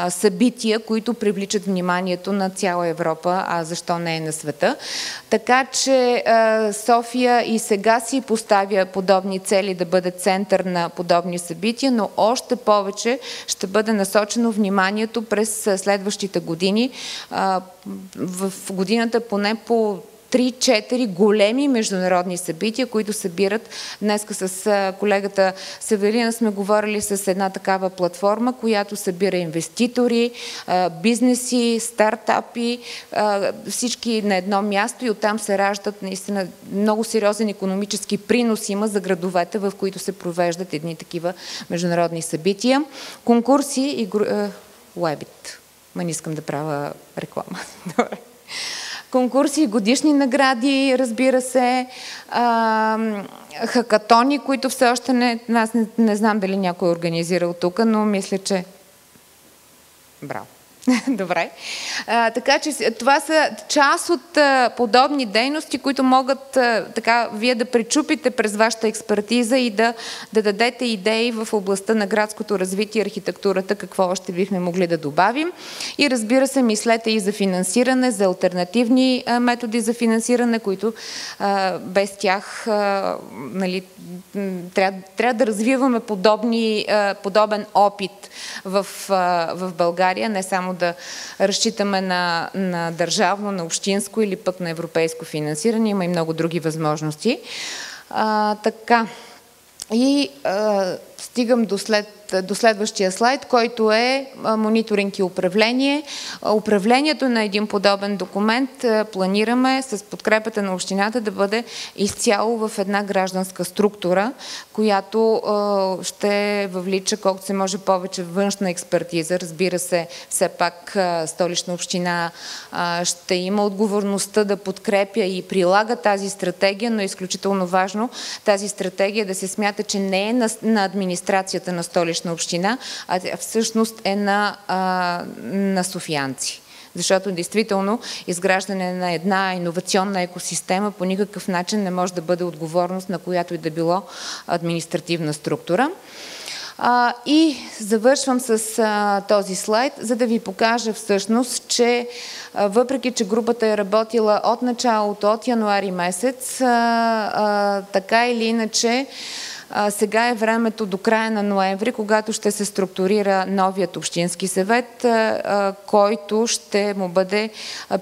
събития, които привличат вниманието на цяла Европа, а защо не е на света. Така че София и сега си поставя подобни цели да бъде център на подобни събития, но още повече ще бъде насочено вниманието през следващите години. В годината поне по 3-4 големи международни събития, които събират. Днеска с колегата Северина сме говорили с една такава платформа, която събира инвеститори, бизнеси, стартапи, всички на едно място и оттам се раждат наистина много сериозен икономически принос има за градовете, в които се провеждат едни такива международни събития. Конкурси и Уебит. Не искам да правя реклама. Добре. Конкурси, годишни награди, разбира се, хакатони, които все още аз не знам дали някой е организирал тук, но мисля, че... Браво! Добре. Така че това са част от подобни дейности, които могат така вие да пречупите през вашата експертиза и да дадете идеи в областта на градското развитие и архитектурата, какво още бихме могли да добавим. И разбира се, мислете и за финансиране, за алтернативни методи за финансиране, които без тях нали, трябва да развиваме подобен опит в България, не само да разчитаме на държавно, на общинско или пък на европейско финансиране. Има и много други възможности. Така. И стигам до следващия слайд, който е мониторинг и управление. Управлението на един подобен документ планираме с подкрепата на общината да бъде изцяло в една гражданска структура, която ще въвлича колкото се може повече външна експертиза. Разбира се, все пак Столична община ще има отговорността да подкрепя и прилага тази стратегия, но е изключително важно тази стратегия да се смята, че не е на администрацията на Столична община, а всъщност е на софиянци. Защото действително изграждане на една иновационна екосистема по никакъв начин не може да бъде отговорност на която и да било административна структура. И завършвам с този слайд, за да ви покажа всъщност, че въпреки, че групата е работила от началото, от януари месец, така или иначе, сега е времето до края на ноември, когато ще се структурира новият общински съвет, който ще му бъде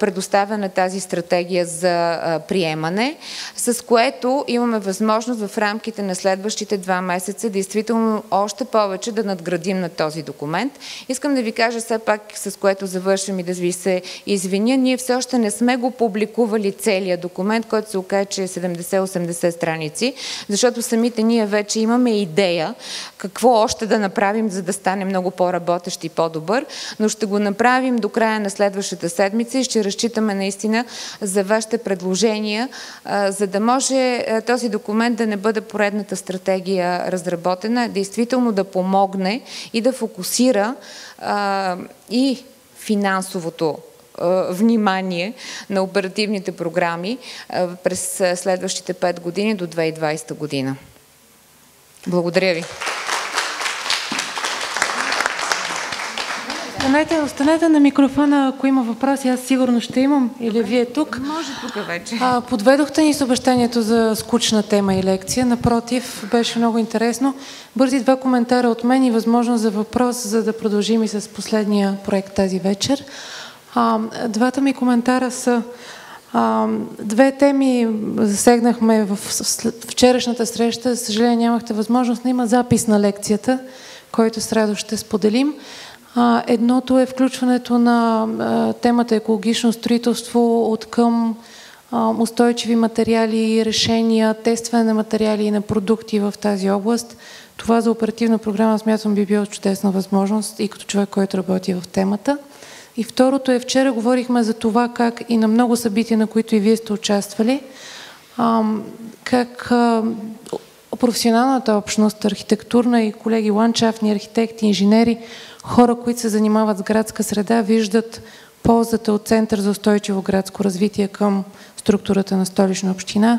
предоставена тази стратегия за приемане, с което имаме възможност в рамките на следващите 2 месеца действително още повече да надградим на този документ. Искам да ви кажа все пак, с което завършвам и да ви се извиня, ние все още не сме го публикували целият документ, който се окаже, че е 70-80 страници, защото самите ние вече имаме идея какво още да направим, за да стане много по-работещ и по-добър, но ще го направим до края на следващата седмица и ще разчитаме наистина за вашите предложения, за да може този документ да не бъде поредната стратегия разработена, действително да помогне и да фокусира и финансовото внимание на оперативните програми през следващите 5 години до 2020 година. Благодаря ви. Останете на микрофона, ако има въпроси, аз сигурно ще имам, или вие тук. Може тук вече. Подведохте ни с обещанието за скучна тема и лекция. Напротив, беше много интересно. Бързи 2 коментара от мен и възможност за въпрос, за да продължим и с последния проект тази вечер. Двата ми коментара са: 2 теми засегнахме в вчерашната среща. За съжаление нямахте възможност, но има запис на лекцията, който с радост ще споделим. Едното е включването на темата екологично строителство от към устойчиви материали и решения, тестване на материали и на продукти в тази област. Това за оперативна програма смятам би било чудесна възможност и като човек, който работи в темата. И второто е, вчера говорихме за това как и на много събития, на които и вие сте участвали, как професионалната общност, архитектурна и колеги ландшафтни архитекти, инженери, хора, които се занимават с градска среда, виждат ползата от Център за устойчиво градско развитие към структурата на Столична община.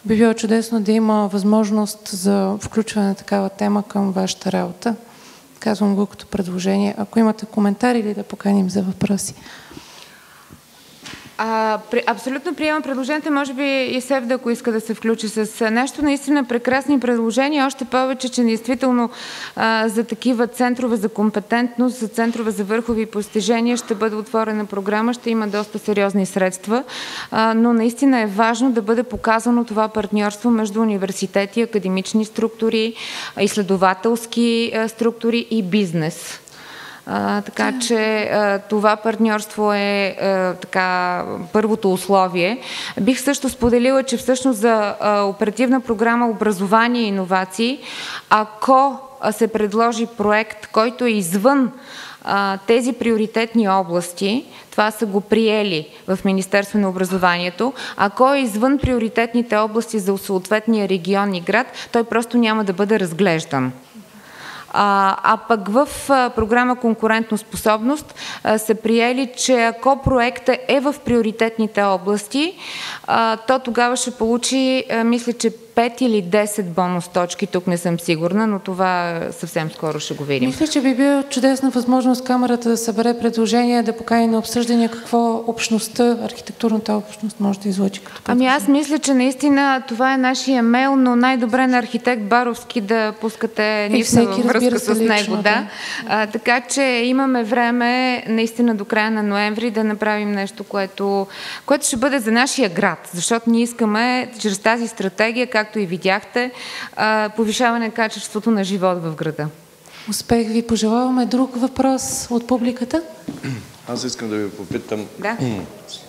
Би било чудесно да има възможност за включване на такава тема към вашата работа. Казвам го като предложение. Ако имате коментари или да поканим за въпроси. Абсолютно приемам предложението. Може би и Севда, ако иска да се включи с нещо. Наистина прекрасни предложения. Още повече, че действително за такива центрове за компетентност, за центрове за върхови постижения ще бъде отворена програма, ще има доста сериозни средства, но наистина е важно да бъде показано това партньорство между университети, академични структури, изследователски структури и бизнес. Така че това партньорство е така първото условие. Бих също споделила, че всъщност за оперативна програма образование и иновации, ако се предложи проект, който е извън тези приоритетни области, това са го приели в Министерство на образованието, ако е извън приоритетните области за съответния регион и град, той просто няма да бъде разглеждан. А пък в програма конкурентоспособност са приели, че ако проектът е в приоритетните области, то тогава ще получи, мисля, че 5 или 10 бонус точки, тук не съм сигурна, но това съвсем скоро ще го видим. Мисля, че би била чудесна възможност камерата да събере предложения, да покани на обсъждания какво общността, архитектурната общност може да излъчи като предложение. Аз мисля, че наистина това е нашия мейл, но най-добре на архитект Баровски да пускате нищо във връзка с него. Да. Така че имаме време наистина до края на ноември да направим нещо, което ще бъде за нашия град, защото ние искаме чрез тази стратегия, както както и видяхте, повишаване качеството на живот в града. Успех ви пожелаваме. Друг въпрос от публиката? Аз искам да ви попитам. Да.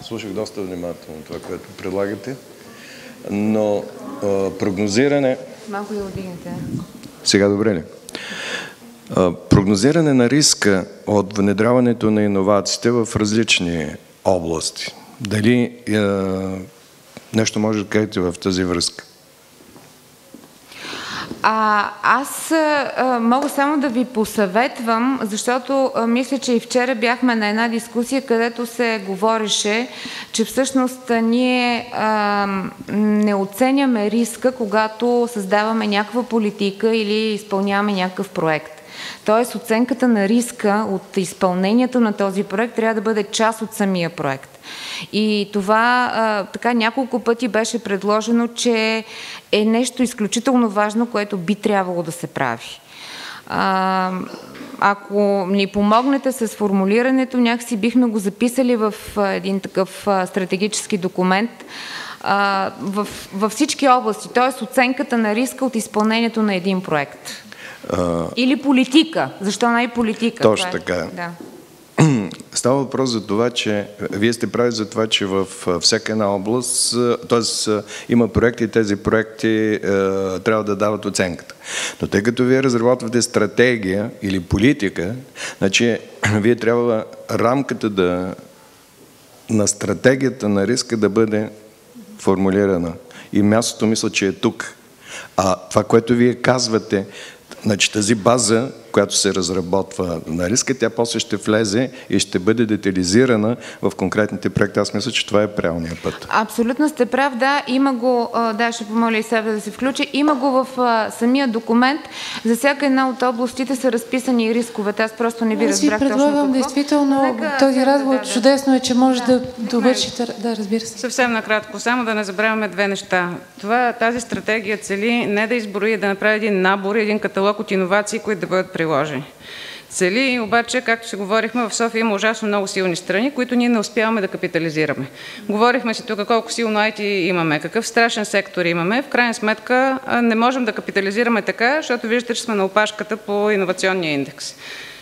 Слушах доста внимателно това, което предлагате, но прогнозиране... Малко ли отдигнете? Сега добре ли? Прогнозиране на риска от внедряването на иновациите в различни области. Дали нещо може да кажете в тази връзка? Аз мога само да ви посъветвам, защото мисля, че и вчера бяхме на една дискусия, където се говореше, че всъщност ние не оценяме риска, когато създаваме някаква политика или изпълняваме някакъв проект. Тоест оценката на риска от изпълнението на този проект трябва да бъде част от самия проект. И това така няколко пъти беше предложено, че е нещо изключително важно, което би трябвало да се прави. Ако ни помогнете с формулирането, някакси бихме го записали в един такъв стратегически документ във всички области, т.е. оценката на риска от изпълнението на един проект. Или политика. Защо не и политика? Точно така. Да. Става въпрос за това, че вие сте прави за това, че в всяка една област, т.е. има проекти и тези проекти трябва да дават оценката. Но тъй като вие разработвате стратегия или политика, значи вие трябва рамката на стратегията на риска да бъде формулирана. И мястото мисля, че е тук. А това, което вие казвате, значи тази база, която се разработва на риска, тя после ще влезе и ще бъде детализирана в конкретните проекти. Аз мисля, че това е правилният път. Абсолютно сте прав, да. Има го, да, ще помоля и себе да се включи, има го в самия документ. За всяка една от областите са разписани и рисковете. Аз просто не ви разбрах точно какво. Аз ви предлагам, действително, този разговор чудесно е, че може да довършите. Да, разбира се. Съвсем накратко, само да не забравяме две неща. Тази стратегия цели не да изброи, да направи един набор, един каталог от иновации, които да бъдат приложени. Цели, обаче, както си говорихме, в София има ужасно много силни страни, които ние не успяваме да капитализираме. Говорихме си тук колко силно IT имаме, какъв страшен сектор имаме. В крайна сметка не можем да капитализираме така, защото виждате, че сме на опашката по иновационния индекс.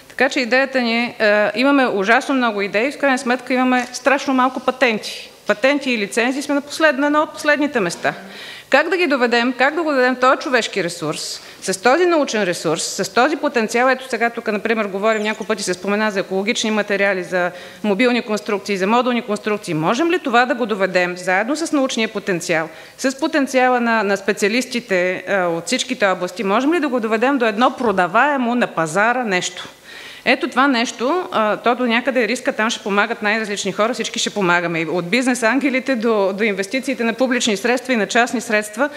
Така че идеята ни имаме ужасно много идеи, в крайна сметка имаме страшно малко патенти. Патенти и лицензии сме на едно от последните места. Как да ги доведем, как да го дадем този човешки ресурс, с този научен ресурс, с този потенциал? Ето сега тук, например, говорим, няколко пъти се спомена за екологични материали, за мобилни конструкции, за модулни конструкции. Можем ли това да го доведем заедно с научния потенциал, с потенциала на специалистите от всичките области? Можем ли да го доведем до едно продаваемо на пазара нещо? Ето това нещо, то до някъде риска, там ще помагат най-различни хора, всички ще помагаме. От бизнес ангелите до инвестициите на публични средства и на частни средства,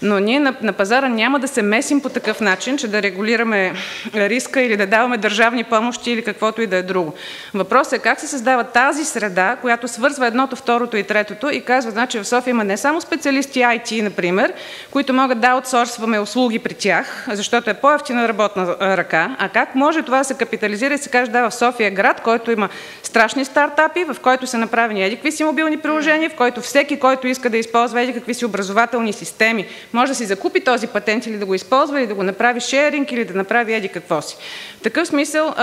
но ние на пазара няма да се месим по такъв начин, че да регулираме риска или да даваме държавни помощи или каквото и да е друго. Въпросът е как се създава тази среда, която свързва едното, второто и третото и казва, значи в София има не само специалисти IT, например, които могат да аутсорсваме услуги при тях, защото е по-евтина работна ръка, а как може това да се капитализира и се каже, да, в София град, който има страшни стартапи, в който са направени едикви си мобилни приложения, в който всеки, който иска да използва едикви си образователни системи, може да си закупи този патент или да го използва, или да го направи шеринг, или да направи еди какво си. В такъв смисъл,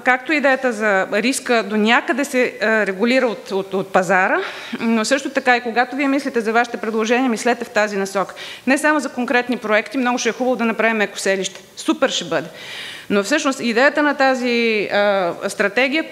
както идеята за риска до някъде се регулира от пазара, но също така и когато вие мислите за вашите предложения, мислете в тази насока. Не само за конкретни проекти, много ще е хубаво да направим екоселище. Супер ще бъде. Но всъщност идеята на тази стратегия,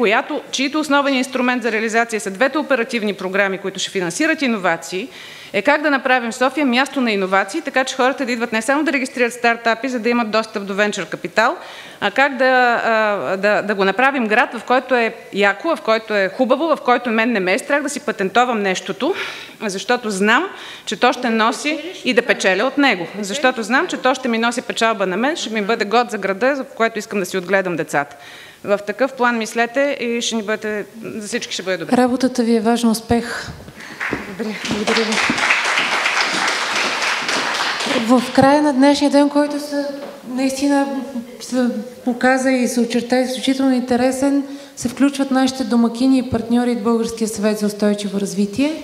чието основен инструмент за реализация са двете оперативни програми, които ще финансират иновации, е как да направим София място на иновации, така че хората да идват не само да регистрират стартапи, за да имат достъп до венчър капитал, а как да го направим град, в който е яко, в който е хубаво, в който мен не ме е страх да си патентовам нещото, защото знам, че то ще носи и да печеля от него. Защото знам, че то ще ми носи печалба на мен, ще ми бъде год за града, в който искам да си отгледам децата. В такъв план мислете и ще ни бъде, за всички ще бъде добре. Работата ви е важен успех. Добре, благодаря ви. В края на днешния ден, който наистина се показа и се очерта изключително интересен, се включват нашите домакини и партньори от Българския съвет за устойчиво развитие.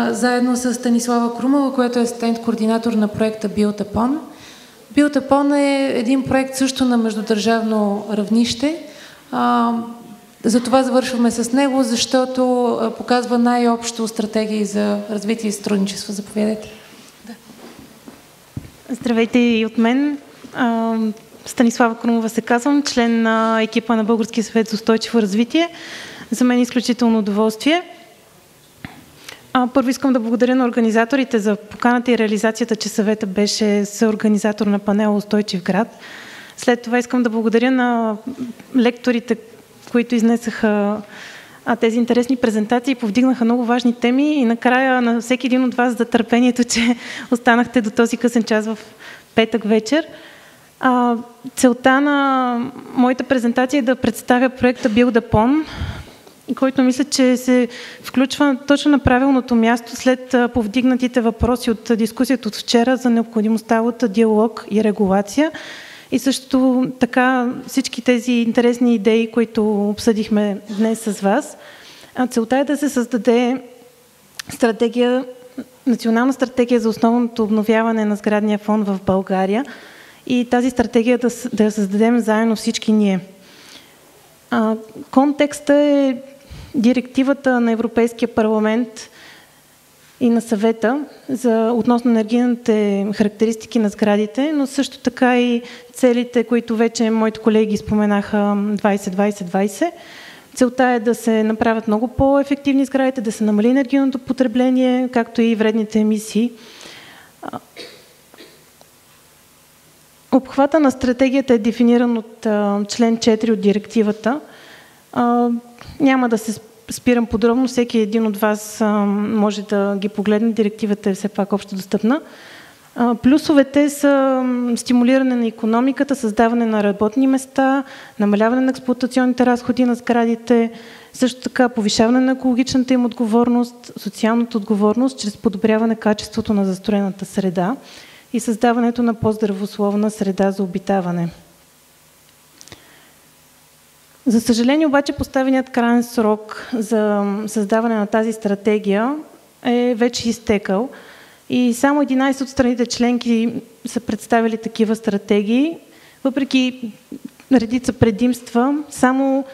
заедно с Станислава Крумова, която е асистент-координатор на проекта Build-Upon. Build-Upon е един проект също на междудържавно равнище. Затова завършваме с него, защото показва най-общо стратегии за развитие и сътрудничество. Заповядайте. Да. Здравейте и от мен. Станислава Крумова се казвам, член на екипа на Българския съвет за устойчиво развитие. За мен е изключително удоволствие. Първо искам да благодаря на организаторите за поканата и реализацията, че съвета беше съорганизатор на панела Устойчив град. След това искам да благодаря на лекторите, които изнесаха тези интересни презентации и повдигнаха много важни теми, и накрая на всеки един от вас за търпението, че останахте до този късен час в петък вечер. Целта на моята презентация е да представя проекта Build-Upon, който мисля, че се включва точно на правилното място след повдигнатите въпроси от дискусията от вчера за необходимостта от диалог и регулация. И също така всички тези интересни идеи, които обсъдихме днес с вас. Целта е да се създаде национална стратегия за основното обновяване на сградния фонд в България и тази стратегия да я създадем заедно всички ние. Контекстът е директивата на Европейския парламент и на съвета относно енергийните характеристики на сградите, но също така и целите, които вече моите колеги споменаха, 20-20-20. Целта е да се направят много по-ефективни сградите, да се намали енергийното потребление, както и вредните емисии. Обхвата на стратегията е дефиниран от член 4 от директивата. Няма да се спирам подробно, всеки един от вас може да ги погледне, директивата е все пак общо достъпна. Плюсовете са стимулиране на икономиката, създаване на работни места, намаляване на експлоатационните разходи на сградите, също така повишаване на екологичната им отговорност, социалната отговорност, чрез подобряване качеството на застроената среда и създаването на по-здравословна среда за обитаване. За съжаление обаче поставеният крайен срок за създаване на тази стратегия е вече изтекал и само 11 от страните членки са представили такива стратегии. Въпреки редица предимства, само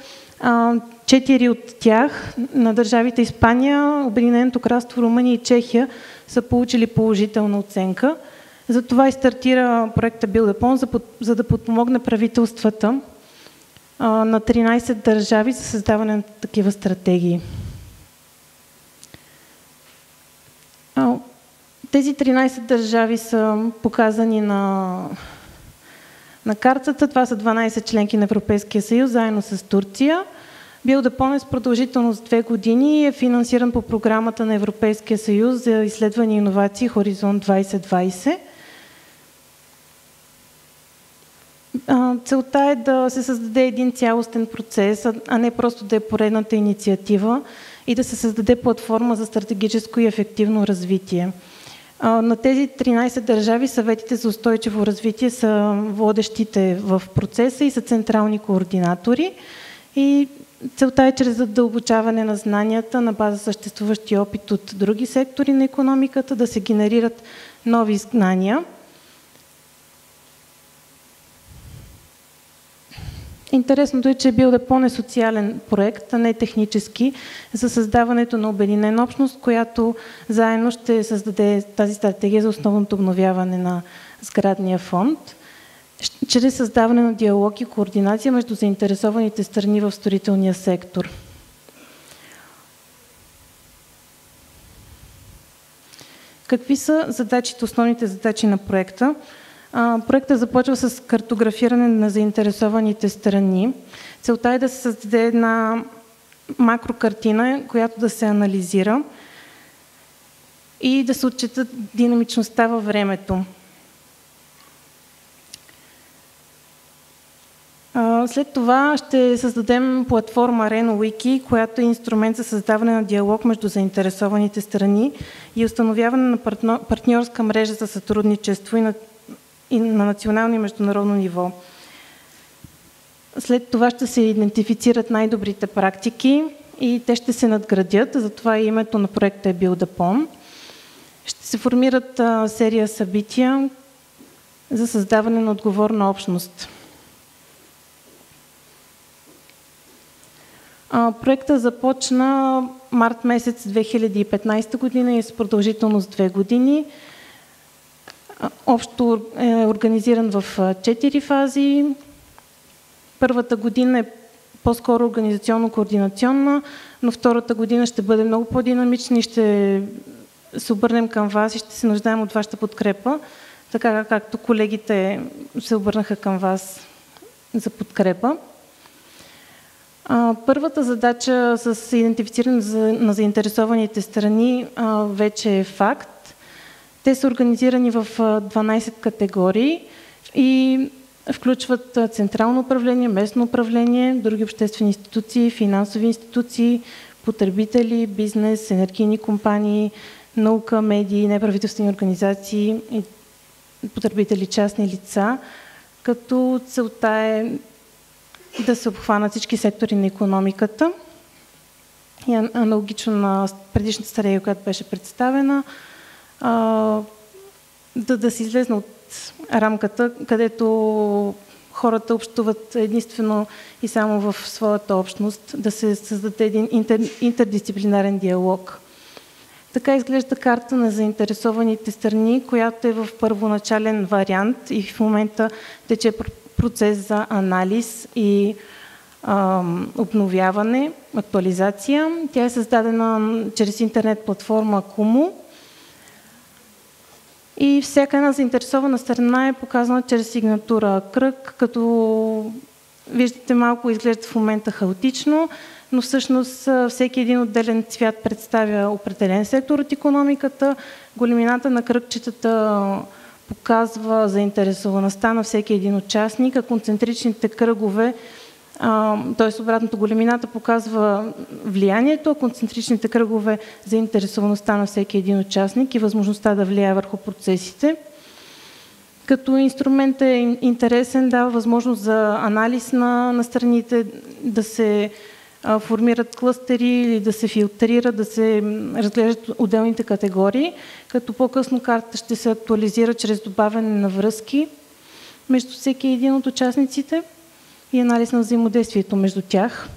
4 от тях на държавите Испания, Обединеното кралство, Румъния и Чехия са получили положителна оценка. Затова и стартира проекта Build-Upon, за да подпомогне правителствата на 13 държави за създаване на такива стратегии. Тези 13 държави са показани на картата. Това са 12 членки на Европейския съюз, заедно с Турция. Build-Upon е с продължителност 2 години и е финансиран по програмата на Европейския съюз за изследване и иновации Хоризонт 2020. Целта е да се създаде един цялостен процес, а не просто да е поредната инициатива и да се създаде платформа за стратегическо и ефективно развитие. На тези 13 държави съветите за устойчиво развитие са водещите в процеса и са централни координатори. И целта е чрез задълбочаване на знанията на база съществуващи опит от други сектори на икономиката да се генерират нови знания. Интересното е, че Build-Upon е социален проект, а не технически, за създаването на обединена общност, която заедно ще създаде тази стратегия за основното обновяване на сградния фонд, чрез създаване на диалог и координация между заинтересованите страни в строителния сектор. Какви са задачите, основните задачи на проекта? Проектът започва с картографиране на заинтересованите страни. Целта е да се създаде една макрокартина, която да се анализира и да се отчита динамичността във времето. След това ще създадем платформа RenoWiki, която е инструмент за създаване на диалог между заинтересованите страни и установяване на партньорска мрежа за сътрудничество и на национално и международно ниво. След това ще се идентифицират най-добрите практики и те ще се надградят, затова и името на проекта е Build-A-Pond. Ще се формират серия събития за създаване на отговорна общност. Проектът започна март месец 2015 година и е с продължителност 2 години. Общо е организиран в 4 фази. Първата година е по-скоро организационно-координационна, но втората година ще бъде много по-динамична и ще се обърнем към вас и ще се нуждаем от вашата подкрепа, така както колегите се обърнаха към вас за подкрепа. Първата задача с идентифициране на заинтересованите страни вече е факт. Те са организирани в 12 категории и включват централно управление, местно управление, други обществени институции, финансови институции, потребители, бизнес, енергийни компании, наука, медии, неправителствени организации и потребители, частни лица, като целта е да се обхванат всички сектори на икономиката. И аналогично на предишната стратегия, която беше представена, да се излезне от рамката, където хората общуват единствено и само в своята общност, да се създаде един интердисциплинарен диалог. Така изглежда карта на заинтересованите страни, която е в първоначален вариант и в момента тече процес за анализ и обновяване, актуализация. Тя е създадена чрез интернет платформа Kumu и всяка една заинтересована страна е показана чрез сигнатура кръг, като виждате малко изглежда в момента хаотично, но всъщност всеки един отделен цвят представя определен сектор от икономиката. Големината на кръгчетата показва заинтересоваността на всеки един участник, а концентричните кръгове, т.е. обратното, големината показва влиянието, а концентричните кръгове заинтересоваността на всеки един участник и възможността да влияе върху процесите. Като инструмент е интересен, дава възможност за анализ на страните, да се формират клъстери или да се филтрира, да се разглеждат отделните категории, като по-късно картата ще се актуализира чрез добавяне на връзки между всеки един от участниците и анализ на взаимодействието между тях.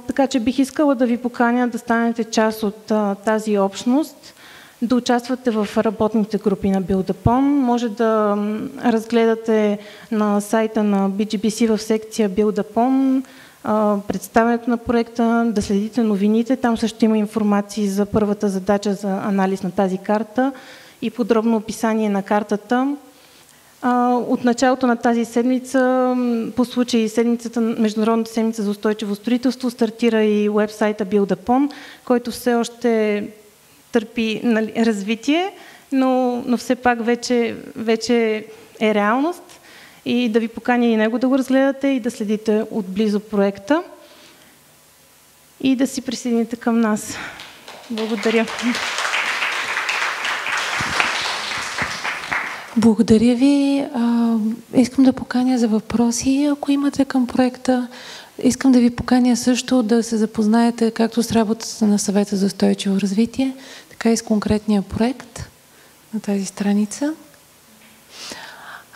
Така че бих искала да ви поканя да станете част от тази общност, да участвате в работните групи на Build-A-Pond. Може да разгледате на сайта на BGBC в секция Build-A-Pond представянето на проекта, да следите новините. Там също има информации за първата задача за анализ на тази карта и подробно описание на картата. От началото на тази седмица, по случай Международната седмица за устойчиво строителство, стартира и уебсайта Build-A-Pond, който все още търпи развитие, но все пак вече е реалност и да ви поканя и него да го разгледате и да следите отблизо проекта и да си присъедините към нас. Благодаря. Благодаря ви. Искам да поканя за въпроси, ако имате към проекта. Искам да ви поканя също да се запознаете както с работата на Съвета за устойчиво развитие, така и с конкретния проект на тази страница.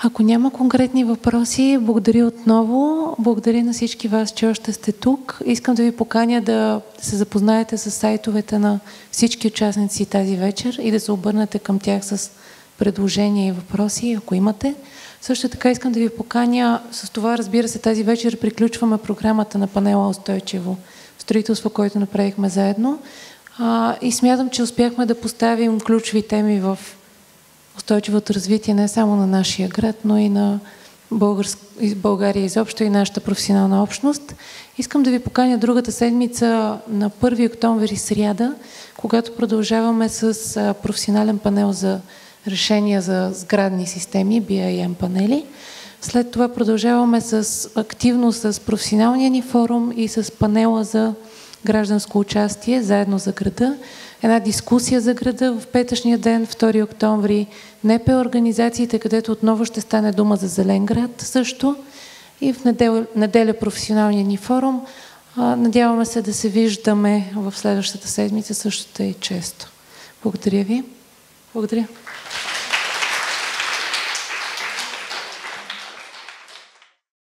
Ако няма конкретни въпроси, благодаря отново. Благодаря на всички вас, че още сте тук. Искам да ви поканя да се запознаете с сайтовете на всички участници тази вечер и да се обърнете към тях с предложения и въпроси, ако имате. Също така искам да ви поканя, с това, разбира се, тази вечер приключваме програмата на панела Устойчиво строителство, който направихме заедно. И смятам, че успяхме да поставим ключови теми в устойчивото развитие не само на нашия град, но и на България изобщо и нашата професионална общност. Искам да ви поканя другата седмица на 1 октомври сряда, когато продължаваме с професионален панел за решения за сградни системи, BIM панели. След това продължаваме активно с професионалния ни форум и с панела за гражданско участие заедно за града. Една дискусия за града в петъчния ден, 2 октомври, НПО организациите, където отново ще стане дума за зелен град също. И в неделя професионалния ни форум. Надяваме се да се виждаме в следващата седмица също и често. Благодаря ви. Благодаря.